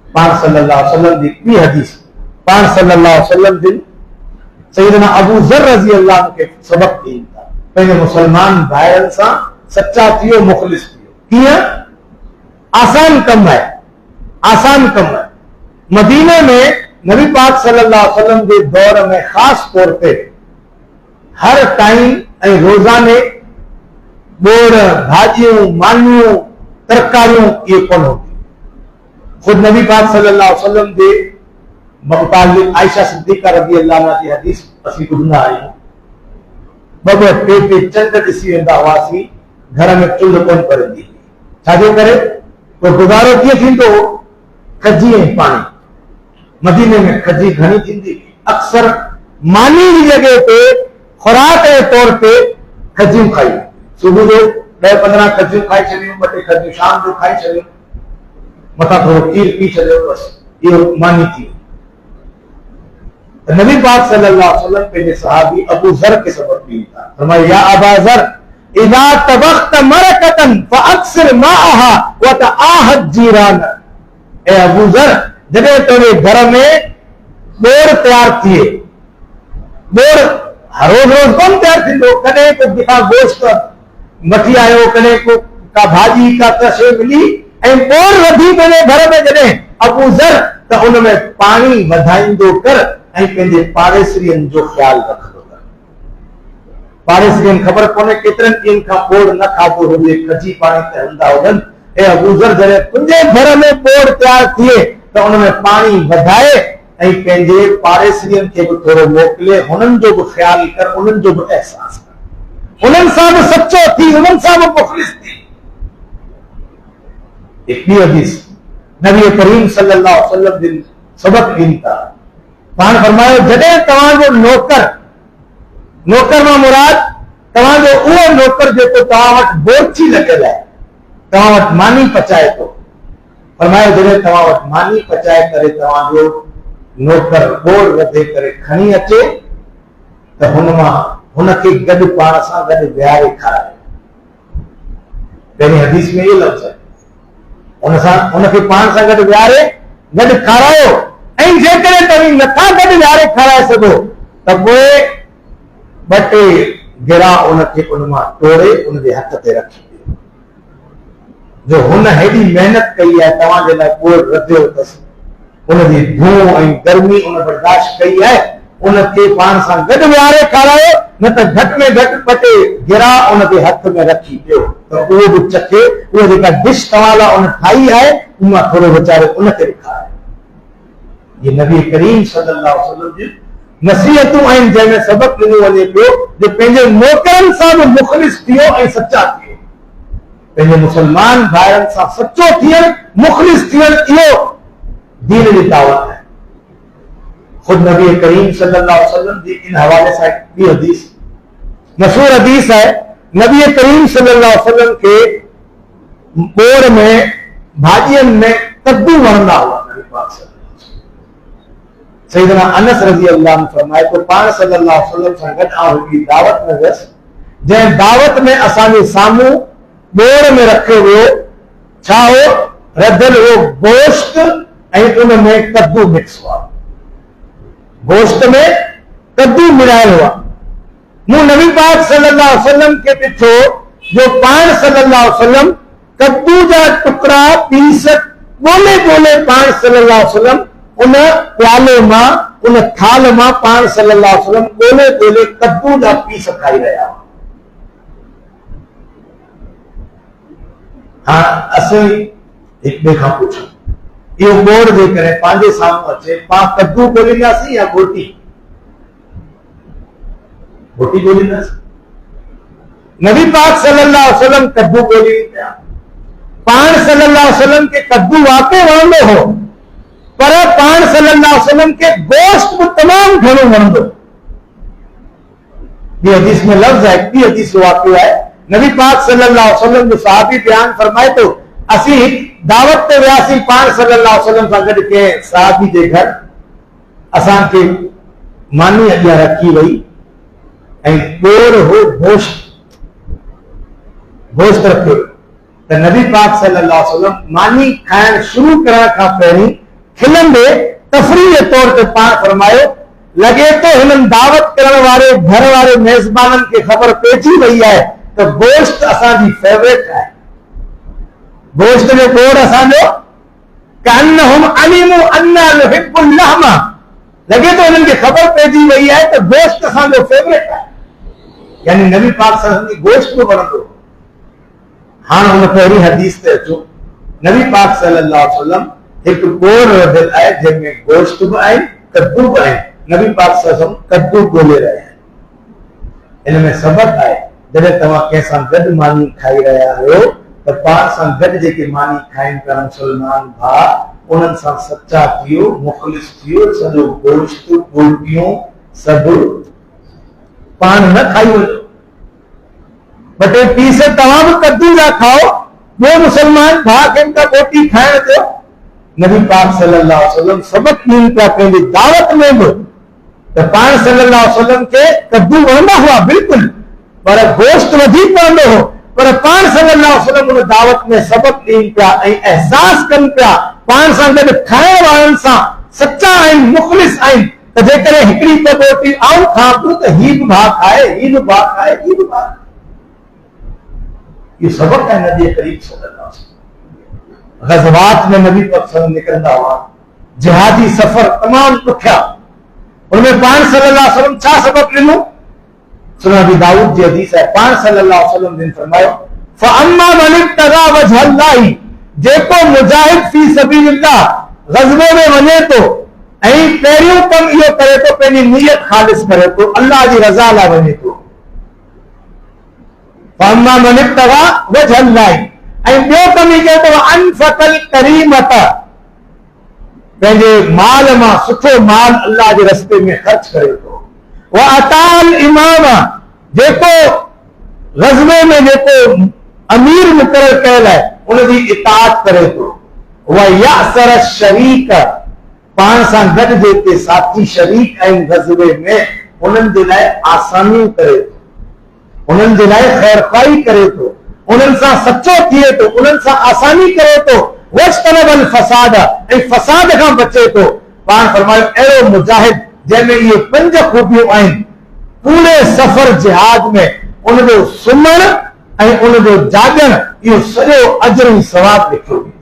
पाण सल्लल्लाहु अलैहि वसल्लम जी ॿी हदीस, पाण सल्लल्लाहु अलैहि वसल्लम जिन सैयदना अबू ज़र रज़ी अल्लाह अन्हु खे सबक ॾियनि था, पंहिंजे मुसलमान भाइरनि सां सच्चा थियो, मुखलिस थियो। कीअं? आसान कम है, आसान कम है। मदीने में नबी पाक सल्लल्लाहु अलैहि वसल्लम के दौर में खास तौर पे हर टाइम ऐं रोजाने बोड़, भाजियूं, मानियूं, तरकारियूं ये कोन होती। खुद नबी पाक सल्लल्लाहु अलैहि वसल्लम के मुतालिक आयशा सिद्दीका रज़ी अल्लाह अन्हा जी हदीस असीं ॿुधंदा आहियूं। ॿ टे चंड ॾिसी वेंदा हुआसीं, घर में चुल्ह कोन पवंदी, छाजे करे? कोई गुज़ारो कीअं थींदो? खजी ऐं पाणी। मदीने में खजी घणी थींदी, अक्सर मानी की जगह पे खुराक के तौर पे खजियूं खाई, सुबह जो 10-15 खजियूं खाई छॾियूं, 2-3 खजियूं शाम जो खाई छॾियूं, मथां थोड़ो खीर पी छॾियो, बस इहो मानी थी। नबी पाक सल्लल्लाहु अलैहि वसल्लम पंहिंजे सहाबी अबू ज़र के सबक ॾिनी था, फरमाया या अबा ज़र इज़ा तबख्त मरकतन फअक्सिर माअहा व तआहद जीरान। ए अबू ज़र, जॾहिं तुंहिंजे घर में बोर तैयार थिए, बोर रोज़ रोज़ कोन तैयार थींदो, कॾहिं को बिना गोश्त वठी आयो, कॾहिं को का भाॼी का शइ मिली ऐं बोर वधी तुंहिंजे घर में जॾहिं अबू ज़र, त उन में पाणी वधाईंदो कर ऐं पंहिंजे पाड़ेसरियुनि जो ख़्यालु रखंदो कर। पाड़ेसरियुनि ख़बर कोन्हे केतिरनि ॾींहंनि खां बोर न खाधो हुजे, खजी पाणी ते हलंदा हुजनि। ए अबू ज़र, जॾहिं तुंहिंजे घर में बोर तैयार थिए त उन में पाणी वधाए ऐं पंहिंजे पाड़ेसरियुनि खे बि थोरो मोकिले, हुननि जो बि ख़्यालु कर, उन्हनि जो बि अहसासु कर, उन्हनि सां बि सचो थी, उन्हनि सां बि मुख़लिस थी। एक ॿी हदीस नबी करीम सल्लल्लाहु अलैहि वसल्लम जिन सबक ॾिनी था, पाण फरमायो जॾहिं तव्हांजो नौकर, नौकर मां मुराद तव्हांजो उहो नौकर जेको तव्हां वटि बोरची लॻियल आहे, तव्हां वटि मानी पचाए थो, फरमायो जॾहिं तव्हां वटि मानी पचाए करे तव्हांजो नौकर बोर वधे करे खणी अचे त हुनखे गॾु पाण सां गॾु विहारे खाराए। पहिरीं हदीस में इहे लफ़्ज़ आहे, हुनखे पाण सां गॾु विहारे गॾु खारायो, ऐं जेकॾहिं तव्हां नथा गॾु विहारे खाराए सघो त पोइ 2-3 गिरा उनखे उन मां तोड़े उनजे हथ ते रखी ॾियो, जो हुन हेॾी महिनत कई आहे तव्हांजे लाइ, बोर रधियो अथसि, उनजी धूं ऐं गर्मी उन बर्दाश्त कई आहे, उनखे पाण सां गॾु विहारे खारायो, न त घटि में घटि 2-3 गिरा उनजे हथ में रखी ॾियो त तो उहो बि चखे, उहा जेका डिश तव्हां लाइ उन ठाही आहे उन मां थोरो वीचारे उनखे ॾेखारे। ये नबी करीम सल्लल्लाहु अलैहि वसल्लम जी नसीहतूं आहिनि जंहिंमें सबक़ु ॾिनो वञे पियो जो पंहिंजे नौकरनि सां बि मुख़लिस थियो ऐं सचा थियो। पंहिंजे मुसलमान भाइरनि सां सचो थियणु, मुख़लिस थियणु, इहो दीन जी दावत है। खुद नबी करीम सल्लल्लाहु अलैहि वसल्लम जी इन हवाले से ॿी हदीस, मशहूर हदीस है। नबी करीम सल्लल्लाहु अलैहि वसल्लम के बोर में भाॼियुनि में कद्दू वणंदा हुआ। नबी पाक सल्लल्लाहु अलैहि वसल्लम सैयदना अनस रज़ी अल्लाह अन्हु फरमाए तो पाण सल्लल्लाहु अलैहि वसल्लम सां गॾु आउं हिकिड़ी दावत में वियसि, जंहिं दावत में असांजे साम्हूं बोर में रखियो वियो छा हो, रधियल हो गोश्त ऐं उन में कद्दू मिक्स हुआ। गोश्त में कद्दू मिलायल हुआ। मूं नबी पाक सल्लल्लाहु अलैहि वसल्लम के ॾिठो जो पाण सल्लल्लाहु अलैहि वसल्लम कद्दू जा टुकड़ा पीस ॻोल्हे ॻोल्हे पाण सल्लल्लाहु अलैहि वसल्लम उन प्याले मां, उन थाल मां पाण सल्लल्लाहु अलैहि वसल्लम ॻोल्हे ॻोल्हे कद्दू जा पीस खाई रहिया हुआ। हाँ असीं हिक ॿिए खां पुछूं, इहो बोर जे करे पंहिंजे साम्हूं अचे, पाण कद्दू ॻोल्हींदासीं या गोटी? गोटी ॻोल्हींदासीं। नबी पाक सल्लल्लाहु अलैहि वसल्लम कद्दू ॻोल्ही पिया। पाण सल्लल्लाहु अलैहि वसल्लम के कद्दू वाकई वणंदो हो, पर पाण सल्लल्लाहु अलैहि वसल्लम के गोश्त बि तमामु घणो वणंदो। ये हदीस में लफ्ज है, ॿी हदीस वाक़ियो है। नबी पाक सल्लल्लाहु अलैहि वसल्लम जो सहाबी बयान फरमाए तो असीं दावत ते वियासीं पाण सल्लल्लाहु अलैहि वसल्लम सां गॾु कंहिं सहाबी जे घर, असांखे मानी अॻियां रखी वई ऐं ॿोर हो गोश्त रखियो त नबी पाक सल्लल्लाहु अलैहि वसल्लम मानी खाइण शुरू करण खां पहिरीं खिलंदे तफरीह जे तौर ते पाण फरमायो, लॻे तो हिननि दावत करण वारे घर वारे मेज़बाननि खे ख़बर पइजी वई आहे त गोश्त असांजी फेवरेट आहे। गोश्त जो ॿोर असांजो कान्नहुम अलिमु अन्ना नुहिब्बुल लहमा, लॻे तो हिननि खे ख़बर पइजी वई आहे त गोश्त असांजो फेवरेट आहे। यानी नबी पाक सल्लल्लाहु अलैहि वसल्लम गोश्त बि वणंदो। हाणे हुन पहिरीं हदीस ते अचो। नबी पाक सल्लल्लाहु अलैहि वसल्लम हिकु बोर रधियल आहे जंहिंमें गोश्त बि आहिनि, कद्दू बि आहिनि। नबी पाक सल्लल्लाहु अलैहि वसल्लम कद्दू ॻोल्हे रहिया आहिनि। हिन में सबक़ु आहे, जॾहिं तव्हां कंहिंसां गॾु मानी खाई रहिया आहियो त पाण सां गॾु जेके मानी खाइनि पिया मुस्लमान भाउ, उन्हनि सां सचा थियो, मुख़लिस थियो। सॼो गोश्त गोटियूं सभु पाण न खाई वञो, ॿ टे पीस तव्हां बि कद्दू जा खाओ, ॿियो मुसलमान भाउ खे का रोटी खाइण दियो। नबी पाक सल्लल्लाहु अलैहि वसल्लम सबक़ु ॾियनि पिया पंहिंजी दावत में बि त पाण सल्लल्लाहु अलैहि वसल्लम खे कद्दू वणंदा हुआ बिल्कुलु, पर गोश्त वधीक वणंदो हो। पर पाण सल्लल्लाहु अलैहि वसल्लम उन दावत में सबक़ु ॾियनि पिया ऐं अहसास कनि पिया पाण सां गॾु खाइण वारनि सां सचा आहिनि, मुख़लिस आहिनि, त जेकॾहिं हिकिड़ी ॿ रोटी आऊं खां पियो त हीउ बि भाउ खाए, हीउ बि भाउ खाए, हीउ बि भाउ। ये सबक़ है नबी करीम सल्लल्लाहु अलैहि वसल्लम। ग़ज़वात में नबी पाक सल्लल्लाहु अलैहि वसल्लम निकरंदा हुआ, जिहादी सफ़र तमामु ॾुखिया। उनमें पाण सल्लल्लाहु अलैहि वसल्लम छा सबक़ु ॾिनो? सुनन अबी दाऊद जी हदीस है। पाण सल्लल्लाहु अलैहि वसल्लम ने फरमायो फअम्मा मन इब्तगा वजहल्लाहि, जेको मुजाहिद फी सबीलिल्लाह ग़ज़वे में वञे तो ऐं पहिरियों कम इहो करे तो पंहिंजी नियत ख़ालिस करे तो, अल्लाह जी रज़ा लाइ वञे तो। फअम्मा मन इब्तगा वजहल्लाहि, ऐं ॿियो कम ई कयो तो अनफकल करीमत, पंहिंजे माल मां सुठो माल अल्लाह जे रस्ते में ख़र्च करे तो। व अताल इमाम, जेको ग़ज़वे में जेको अमीर मुक़रर कयल आहे उनजी इताअत करे तो। व यासर शरीक, पाण सां गॾु जेके साथी शरीक आहिनि ग़ज़वे में उन्हनि जे लाइ आसानियूं करे तो, उन्हनि जे लाइ ख़ैरख़्वाही करे तो, उन्हनि सां सचो थिए तो, उन्हनि सां आसानी करे तो। वज्तनबल फसाद, ऐं फसाद खां बचे तो। पाण फरमायो अहिड़ो मुजाहिद जंहिंमें इहे 5 खूबियूं आहिनि, पूरे सफ़र जिहाद में उनजो सुम्हण ऐं उनजो जाॻण इहो सॼो अजर ऐं सवाब लिखियो वेंदो।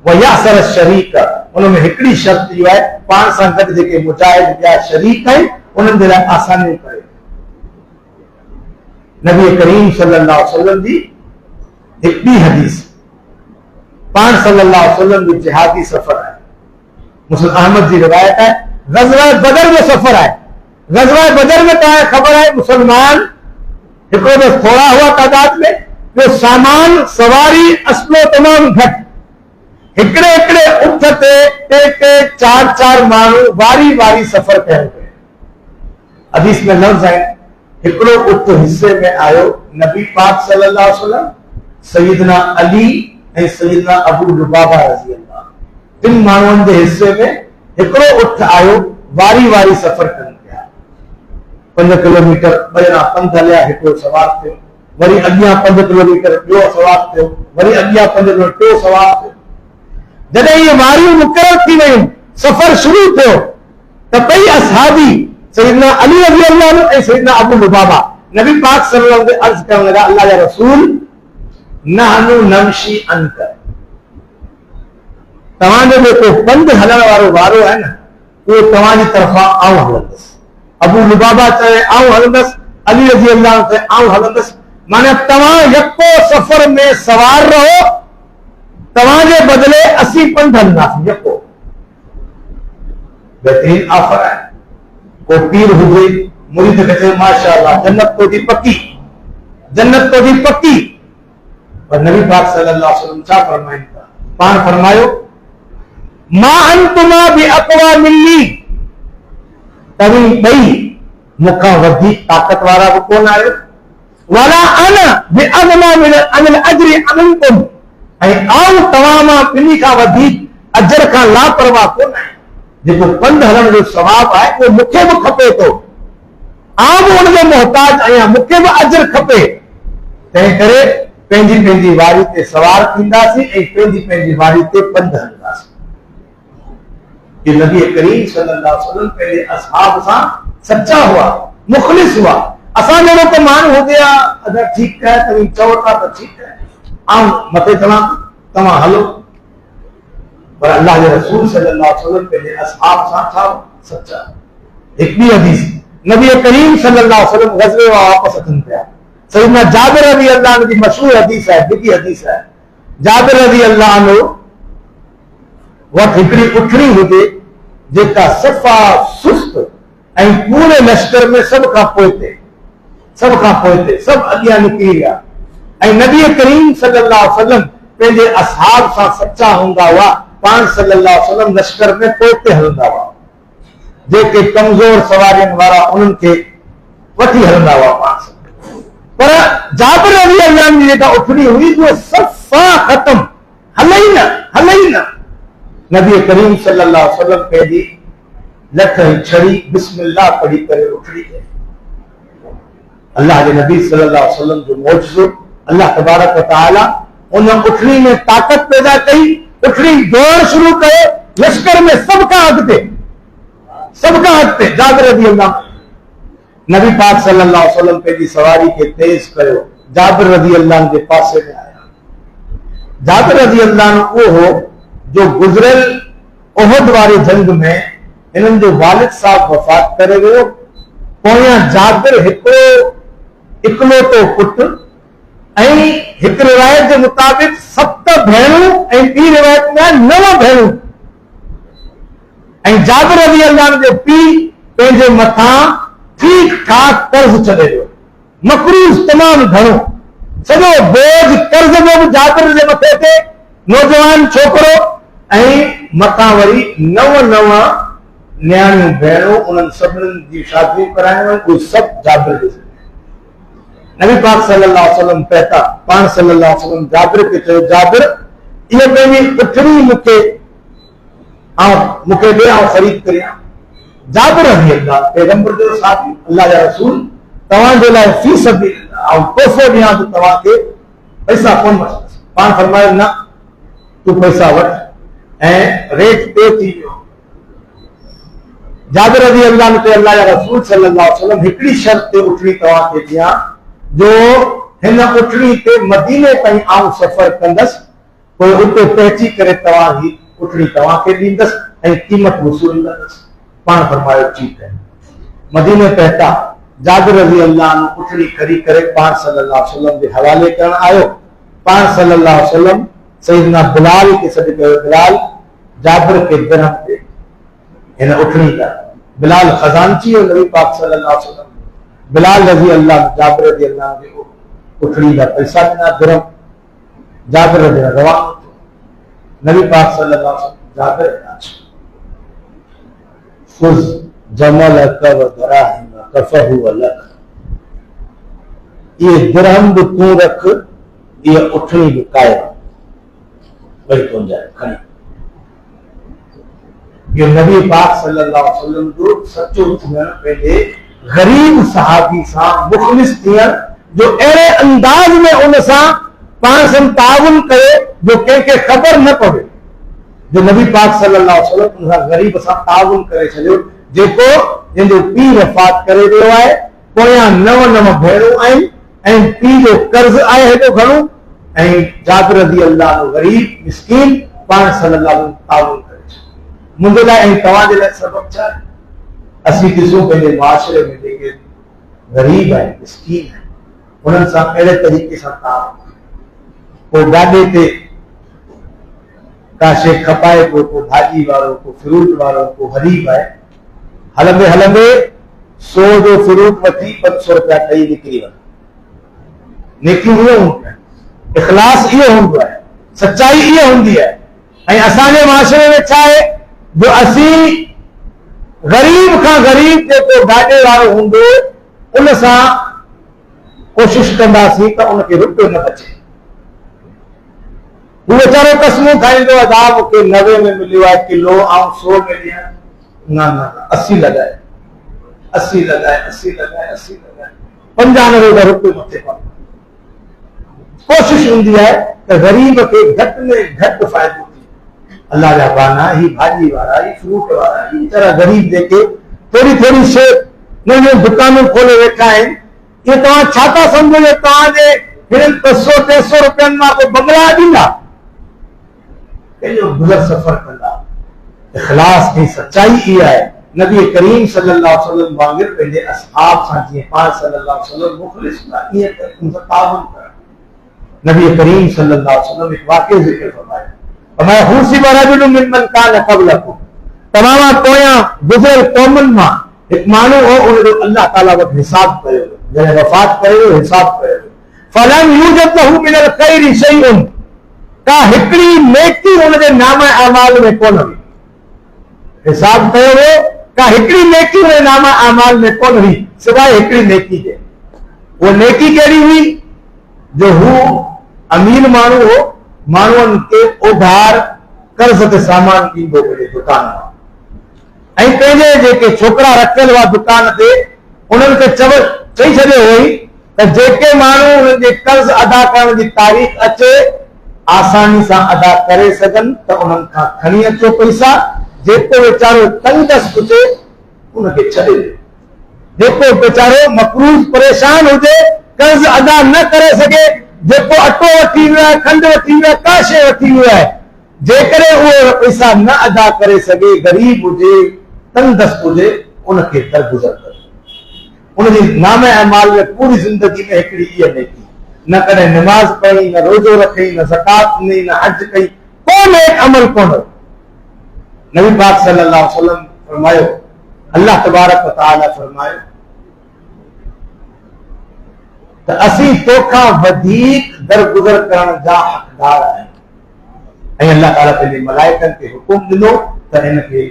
व यासर शरीक, उनमें हिकिड़ी शर्त इहो आहे पाण सां गॾु जेके मुजाहिद ॿिया शरीक आहिनि उन्हनि जे लाइ आसानी करे। नबी करीम सल्लल्लाहु अलैहि वसल्लम जी एक ॿी हदीस पाण सल्लल्लाहु अलैहि वसल्लम जो जिहादी सफ़र है, मुस्लिम अहमद जी रिवायत है, ग़ज़वा बदर जो सफ़र है। ग़ज़वा बदर में तव्हांखे ख़बर है मुसलमान हिकिड़ो त थोड़ा हुआ तादाद में, ॿियो सामान सवारी असलो तमामु घटि, हिकिड़े हिकिड़े उठ ते टे टे चार चार माण्हू वारी वारी सफ़र कयो पियो। हदीस में लफ़्ज़ है, हिकिड़ो उठ हिस्से में आयो नबी पाक सल्लल्लाहु अलैहि वसल्लम, सैयदना अली ऐं सैयदना अबू लुबाबा रज़ी अल्लाह, टिन माण्हुनि जे हिस्से में हिकिड़ो उठ आयो, वारी वारी सफ़र कनि पिया। 5 किलोमीटर ॿ पंध हलिया, हिकिड़ो सवार थियो, वरी अॻियां 5 किलोमीटर ॿियो सवार थियो, वरी अॻियां 5 किलोमीटर टियों सवार थियो। जॾहिं इहे वारियूं मुक़रर थी वयूं, सफ़र शुरू थियो त पई असहाबी सैयदना अली रज़ी अल्लाह ऐं सैयदना अबू लुबाबा नबी पाक सल्लल्लाहु अलैहि वसल्लम खे अर्ज़ करण लॻा, अल्लाह जा रसूल नहनु नमशी अंत, तव्हांजो जेको पंध हलण वारो वारो आहे न, उहो तव्हांजी तरफ़ां आऊं हलंदुसि। अबू लुबाबा चए आऊं हलंदुसि, अली रज़ी अल्लाह चए आऊं हलंदुसि। माने तव्हां यको सफ़र में सवार रहो, तव्हांजे बदिले असीं पंध हलंदासीं यको। बेहतरीन ऑफर आहे। को पीर हुजे मुरीद खे चए माशाअल्लाह जन्नत तो जी पक्की, जन्नत तो जी पक्की। पर नबी पाक सल्लल्लाहु अलैहि वसल्लम छा फरमाइनि था, पाण फरमायो मा अंतुमा बि अक़वा मिन्नी, तव्हीं ॿई मूंखां वधीक ताक़त वारा बि कोन आहियो, वला अना बि अगना अनिल अजरि अमिनकुम, ऐं आऊं तव्हां मां ॿिन्ही खां वधीक अजर खां लापरवाह कोन आहियां। जेको पंध हलण जो सवाब आहे उहो मूंखे बि खपे थो, आऊं बि उनजो मोहताज आहियां, मूंखे बि अजर खपे। तंहिं करे पंहिंजी पंहिंजी वारी ते सवार थींदासीं ऐं पंहिंजी पंहिंजी वारी ते पंध हलंदासीं। ये नबी करीम सल्लल्लाहु अलैहि वसल्लम पंहिंजे असहाब सां सच्चा हुआ, मुख़लिस हुआ। असां जहिड़ो को माण्हू हुजे हा, अगरि ठीकु आहे तव्हीं चओ था त ठीकु आहे, आऊं मथे चवां तव्हां हलो, पर अल्लाह जे रसूल सल्लल्लाहु अलैहि वसल्लम पंहिंजे असहाब सां छा सच्चा। हिकु ॿी हदीस नबी करीम सल्लल्लाहु अलैहि वसल्लम ग़ज़वे मां वापसि अचनि पिया, सैयदना जाबिर रज़ी अल्लाह अन्हु जी मशहूर हदीस है, बिगी हदीस है। जाबिर रज़ी अल्लाह अन्हु वटि हिकिड़ी उठड़ी हुजे जेका सफ़ा सुस्त ऐं पूरे लश्कर में सभ खां पोइते सभु अॻियां निकिरी विया, ऐं नबी करीम सल्लल्लाहु अलैहि वसल्लम पंहिंजे असहाब सां सच्चा हूंदा हुआ। पाण सल्लल्लाहु अलैहि वसल्लम लश्कर में पोइते हलंदा हुआ, जेके कमज़ोर सवारियुनि वारा उन्हनि खे वठी हलंदा हुआ पाण सां। पर जाबिर रज़ी अल्लाह जी जेका उठड़ी हुई जो सफ़ा ख़तम, हले ई न। नबी करीम सल्लल्लाहु अलैहि वसल्लम पंहिंजी लठ ऐं छड़ी बिस्मिल्लाह पढ़ी करे उठड़ी कई। अल्लाह जे नबी सल्लल्लाहु अलैहि वसल्लम जो मौजज़ो, अल्लाह तबारक व तआला उन उठड़ी में ताक़त पैदा कई, उठड़ी दौड़ शुरू कयो, लश्कर में सब खां अॻिते जाबिर रज़ी अल्लाह। नबी पाक सल्लल्लाहु अलैहि वसल्लम पंहिंजी सवारी खे तेज कयो, जाबिर रज़ी अल्लाह जे पासे में आया। जाबिर रज़ी अल्लाह उहो हो जो गुज़रियल उहद वारी जंग में हिननि जो वालिद साहब वफ़ात करे वियो। पोयां जाबिर हिकिड़ो इकलौतो पुटु ऐं हिकु रिवायत जे मुताबिक़ 7 भेणूं ऐं ॿी रिवायत में 9 भेणूं। ऐं जाबिर रज़ी अल्लाह जो पीउ पंहिंजे मथां ठीक ठाक कर्ज़ छॾे वियो, मक़रूज़ तमामु घणो, सॼो बोझ कर्ज़ जो बि जाबिर जे मथे ते, नौजवान छोकिरो, ऐं मथां वरी 9 न्याणियूं भेणूं, उन्हनि सभिनीनि जी शादियूं करायूं, उहे सभु जाबिर जे। नबी पाक सल्लल्लाहु अलैहि वसल्लम कहता, पाण सल्लल्लाहु अलैहि वसल्लम जाबिर खे चयो, जाबिर इहे पंहिंजी उठड़ी मूंखे ॾे, आउं ख़रीद करियां। जाबिर रज़ी अल्लाह पैगंबर जो साथी, अल्लाह जा रसूल, तव्हांजे लाइ फी सबीलिल्लाह आउं तोहफ़ो ॾियां त तव्हांखे पैसा कोन वठंदुसि। पाण फरमायो न, तूं पैसा वठ, ऐं रेट पे थी वियो। जाबिर रज़ी अल्लाह ते अल्लाह जा रसूल सल्लल्लाहु अलैहि वसल्लम हिकिड़ी शर्त ते उठड़ी तव्हांखे ॾियां, जो हिन उठड़ी ते मदीने ताईं आउं सफ़र कंदसि, पोइ उते पहुची करे तव्हांजी उठड़ी तव्हांखे ॾींदसि ऐं क़ीमत वसूल कंदसि। पाण फरमायो ठीकु है। मदीने पहुता, जाबिर रज़ी अल्लाह उठड़ी खड़ी करे पाण सल्लल्लाहु अलैहि वसल्लम जे हवाले करण आयो। पाण सल्लल्लाहु अलैहि वसल्लम सैयदना बिलाल के सॾु कयो, बिलाल जाबिर के दिरहम ते हिन उठणी था। बिलाल खजानची हो नबी पाक सल्लल्लाहु अलैहि वसल्लम। बिलाल रज़ी अल्लाह जाबिर रज़ी अल्लाह के उठणी था, पैसा ॾिना दिरहम, जाबिर रज़ी अल्लाह रवानो थियो। नबी पाक सल्लल्लाहु अलैहि वसल्लम जाबिर फुज़ जमलक व दराहिम कफहु लक, ये दिरहम भी तू रख, ये उठनी भी कायम वही तुम जाए खड़ी। ये नबी पाक सल्लल्लाहु अलैहि वसल्लम जो सचो थियण, पंहिंजे गरीब सहाबी सां मुखलिस थियण, जो अहिड़े अंदाज में उन सां पाण सां ताउन करे जो कंहिंखे ख़बर न पवे। जो नबी पाक सल्लल्लाहु अलैहि वसल्लम उन सां गरीब सां ताउन करे छॾियो, जेको जंहिंजो पीउ वफ़ात करे वियो आहे, पोयां 9 भेणूं आहिनि ऐं पीउ जो कर्ज़ आहे हेॾो घणो, ऐं जाबिर रज़ी अल्लाह गरीब मिस्कीन पाण सल्लल्लाहु अलैहि वसल्लम ताउन करे छॾियो। मुंहिंजे लाइ ऐं तव्हांजे लाइ सबबु छा आहे? असीं ॾिसूं पंहिंजे माशरे में जेके गरीब आहिनि, मिस्कीन आहिनि, उन्हनि सां अहिड़े तरीक़े सां ताउन। को गाॾे ते का शइ खपाए, को भाॼी वारो, को फ्रूट वारो, को गरीब आहे, हलंदे हलंदे 100 जो फ्रूट वठी 500 रुपया ॾेई निकिरी वञे। नेकी इहो हूंदी आहे, इख़लास इहो हूंदो आहे, सच्चाई इहा हूंदी आहे। ऐं असांजे माशरे में छा आहे, जो असीं गरीब खां गरीब जेको गाॾे वारो हूंदो उन सां कोशिश कंदासीं त उनखे रुपयो न बचे। हू वीचारो कसमूं खाईंदो, अदा मूंखे 90 में मिलियो आहे किलो, ऐं 100 में ॾियां, न 80 लॻाए, 80 लॻाए, 80 लॻाए, 80 लॻाए, 95 का रुपयो मथे पवंदो। कोशिश हूंदी आहे त गरीब खे घटि में घटि फ़ाइदो थिए। अल्लाह जा बाना, ही भाॼी वारा, ही फ्रूट वारा, ही वीचारा गरीब जेके थोरी थोरी शइ नयूं दुकानूं खोले वेठा आहिनि, इहे तव्हां छा था सम्झो जो तव्हांजे हिननि 200-300 रुपयनि मां को बंगला ॾींदा? पंहिंजो गुज़र सफ़र कंदा। इख़लास ऐं सच्चाई इहा आहे। नबी करीम सल्लल्लाहु अलैहि वसल्लम वांगुरु पंहिंजे असहाब सां जीअं पाण सल्लल्लाहु अलैहि वसल्लम मुख़लिस हुआ, ईअं उन सां ताउन करणु। नबी करीम सल्लल्लाहु अलैहि वसल्लम हिकु वाक़ियो ज़िक्र फरमायो, फरमाया हुसिब रजुलुन मिम्मन कान क़ब्लकुम, तमामा पोयां गुज़िरियल क़ौमुनि मां हिकु माण्हू हो, उनजो अल्लाह ताला वटि हिसाब कयो, जॾहिं वफ़ात कयो हिसाब कयो, फलम यूजद लहू मिनल ख़ैरि शैउन, का हिकिड़ी नेकी उनजे नामा अमाल में कोन हुई। हिसाब कयो हो, का हिकिड़ी नेकी उनजे नामा अमाल में कोन हुई सिवाय हिकिड़ी नेकी जे। वो नेकी कहिड़ी हुई? जो हू अमीर माण्हू हो, माण्हुनि खे उधार कर्ज़ ते सामान ॾींदो पंहिंजे दुकान मां, ऐं पंहिंजे जेके छोकिरा रखियल हुआ दुकान ते उन्हनि खे चई छॾियो हुई त जेके माण्हू उन्हनि जे कर्ज़ अदा करण जी तारीख़ अचे आसानी सां अदा करे सघनि त उन्हनि खां खणी अचो पैसा। जेको वीचारो तंगदस्त हुजे उनखे छॾे ॾियो। जेको वीचारो मक़रूज़ परेशान हुजे, कर्ज़ अदा न करे सघे, जेको अटो वठी वियो आहे, खंडु वठी वियो आहे, का शइ वठी वियो आहे, जेकॾहिं उहो पैसा न अदा करे सघे, गरीब हुजे, तंगदस्त हुजे, उनखे दरगुज़र कयो। उनजी नामे अमाल में पूरी ज़िंदगी में हिकिड़ी इहा नेकी, न कॾहिं निमाज़ पढ़ी, न रोज़ो रखी, न ज़कात ॾिनी, न हज कई, को नेक अमल कोन। नबी पाक सल्लल्लाहु अलैहि वसल्लम फरमायो, अल्लाह तबारक व तआला फरमायो त असीं तोखां वधीक दरगुज़र करण जा हक़दार आहियूं। ऐं अल्लाह ताला पंहिंजे मलाइकनि खे हुकुम ॾिनो त हिनखे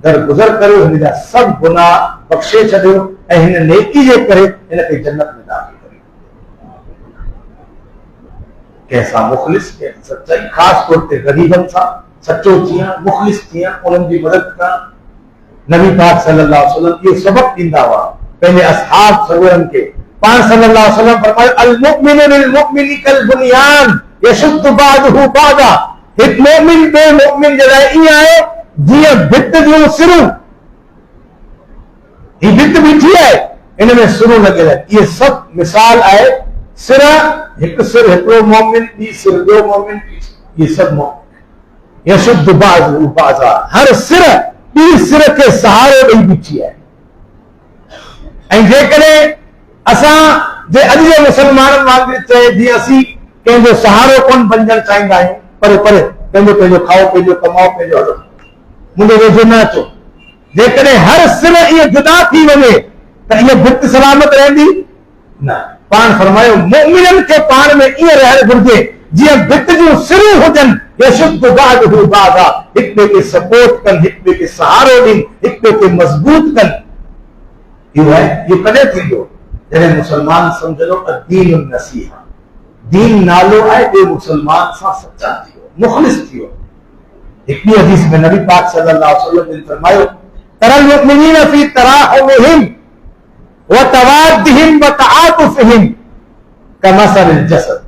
दरगुज़र करियो, हिन जा सभु गुनाह बख़्शे छॾियो ऐं हिन नेकी जे करे हिनखे जन्नत में दाख़िल करियो। कंहिंसां मुख़लिस, कंहिं सच्चाई, ख़ासि तौर ते ग़रीबनि सां सचो थियण, मुख़लिस थियण, उन्हनि जी मदद करणु। नबी पाक सल्लल्लाहु अलैहि वसल्लम इहो सबक़ ॾींदा हुआ पंहिंजे असहाब सगोरनि खे। पाण सल्लल्लाहु अलैहि वसल्लम फरमायो, अल मुमिनु लिल मुमिनी कल बुनियान यशुद्दु बादहु बादा, हिकु मोमिन ॿिए मोमिन जे लाइ ईअं आहे जीअं भित जूं सिरूं। ही भित बीठी आहे, इन में सिरूं लॻियल आहिनि। इहे सभु मिसाल आहे। सिर, हिकु सिर हिकिड़ो मोमिन, ॿी सिर ॿियो मोमिन, इहे सभु मोमिन। यशुद्दु बादहु बादा, हर सिर ॿी सिर खे सहारो ॾेई बीठी आहे। ऐं जेकॾहिं असां जे अॼु जे मुसलमाननि वांगुरु चए, जीअं असीं कंहिंजो सहारो कोन बणजणु चाहींदा आहियूं, पर पंहिंजो खाओ, पंहिंजो कमाओ, पंहिंजो हलो, मुंहिंजे वेझो न अचो। जेकॾहिं हर सिर इहो जुदा थी वञे त इहा भित सलामत रहंदी न। पाण फरमायो मुमिननि खे पाण में ईअं रहणु घुरिजे जीअं भित जूं सिरूं हुजनि, यशुद्दु बादहु बादा, हिक ॿिए खे सपोर्ट कनि, हिक ॿिए खे सहारो ॾियनि, हिक ॿिए खे मज़बूत कनि। इहो कॾहिं थींदो जॾहिं मुसलमान सम्झंदो त दीन नसीहा, दीन नालो आहे, ॿियो मुसलमान सां सच्चा थी वियो, मुख़लिस थी वियो। हिकड़ी हदीस में नबी पाक सल्लल्लाहु अलैहि वसल्लम ने फरमायो तरल मुमिनीन फी तराहुमिहिम व तवाद्दिहिम व तआतुफिहिम कमसलिल जसद।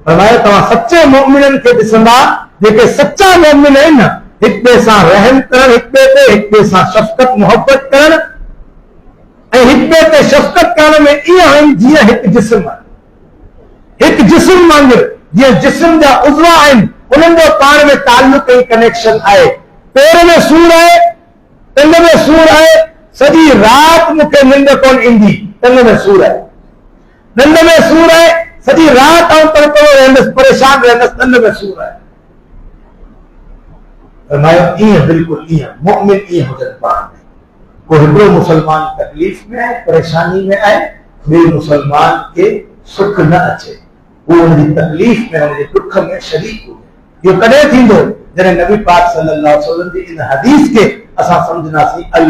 फरमायो तव्हां सच्चे मोमिननि खे ॾिसंदा, जेके सच्चा मोमिन आहिनि, हिक ॿिए सां रहम करण, हिक ॿिए सां शफ़क़त मोहब्बत करण, ऐं हिक ॿिए ते शफ़क़त करण में ईअं आहिनि जीअं हिक जिस्म आहे। हिक जिस्म वांगुरु, जीअं जिस्म जा उज़वा आहिनि, उन्हनि जो पाण में ताल्लुक ऐं कनेक्शन आहे। पेर में सूर आहे, टंग में सूर आहे, सॼी राति मूंखे निंड कोन ईंदी, टंग में सूर आहे, दंद में सूर आहे, सॼी राति आउं तड़पंदो रहंदुसि, परेशान रहंदुसि, दंद में सूर आहे। फरमायो ईअं बिल्कुलु ईअं मुमिन ईअं हुजनि पाण में। को हिकिड़ो मुसलमान तकलीफ़ में आहे, परेशानी में आहे, ॿिए मुसलमान खे सुख न अचे, वो उनकी तकलीफ में, उनके दुख में शरीक हो। ये कदे थींदो जॾहिं नबी पाक सल्लल्लाहु अलैहि वसल्लम जी इन हदीस के असां समझनासी। अल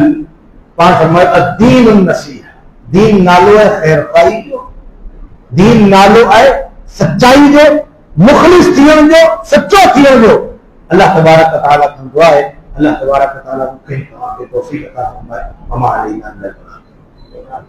पाण फरमायो अद्दीन नसीहा, दीन नालो है खैरखाई जो, दीन नालो है सच्चाई जो, मुखलिस थियण जो, सच्चो थियण जो। अल्लाह तबारक व तआला खां दुआ है, अल्लाह तबारक व तआला मूंखे तव्हांखे तौफ़ीक़ अता फरमाए। अमा अलैना अल बलाग।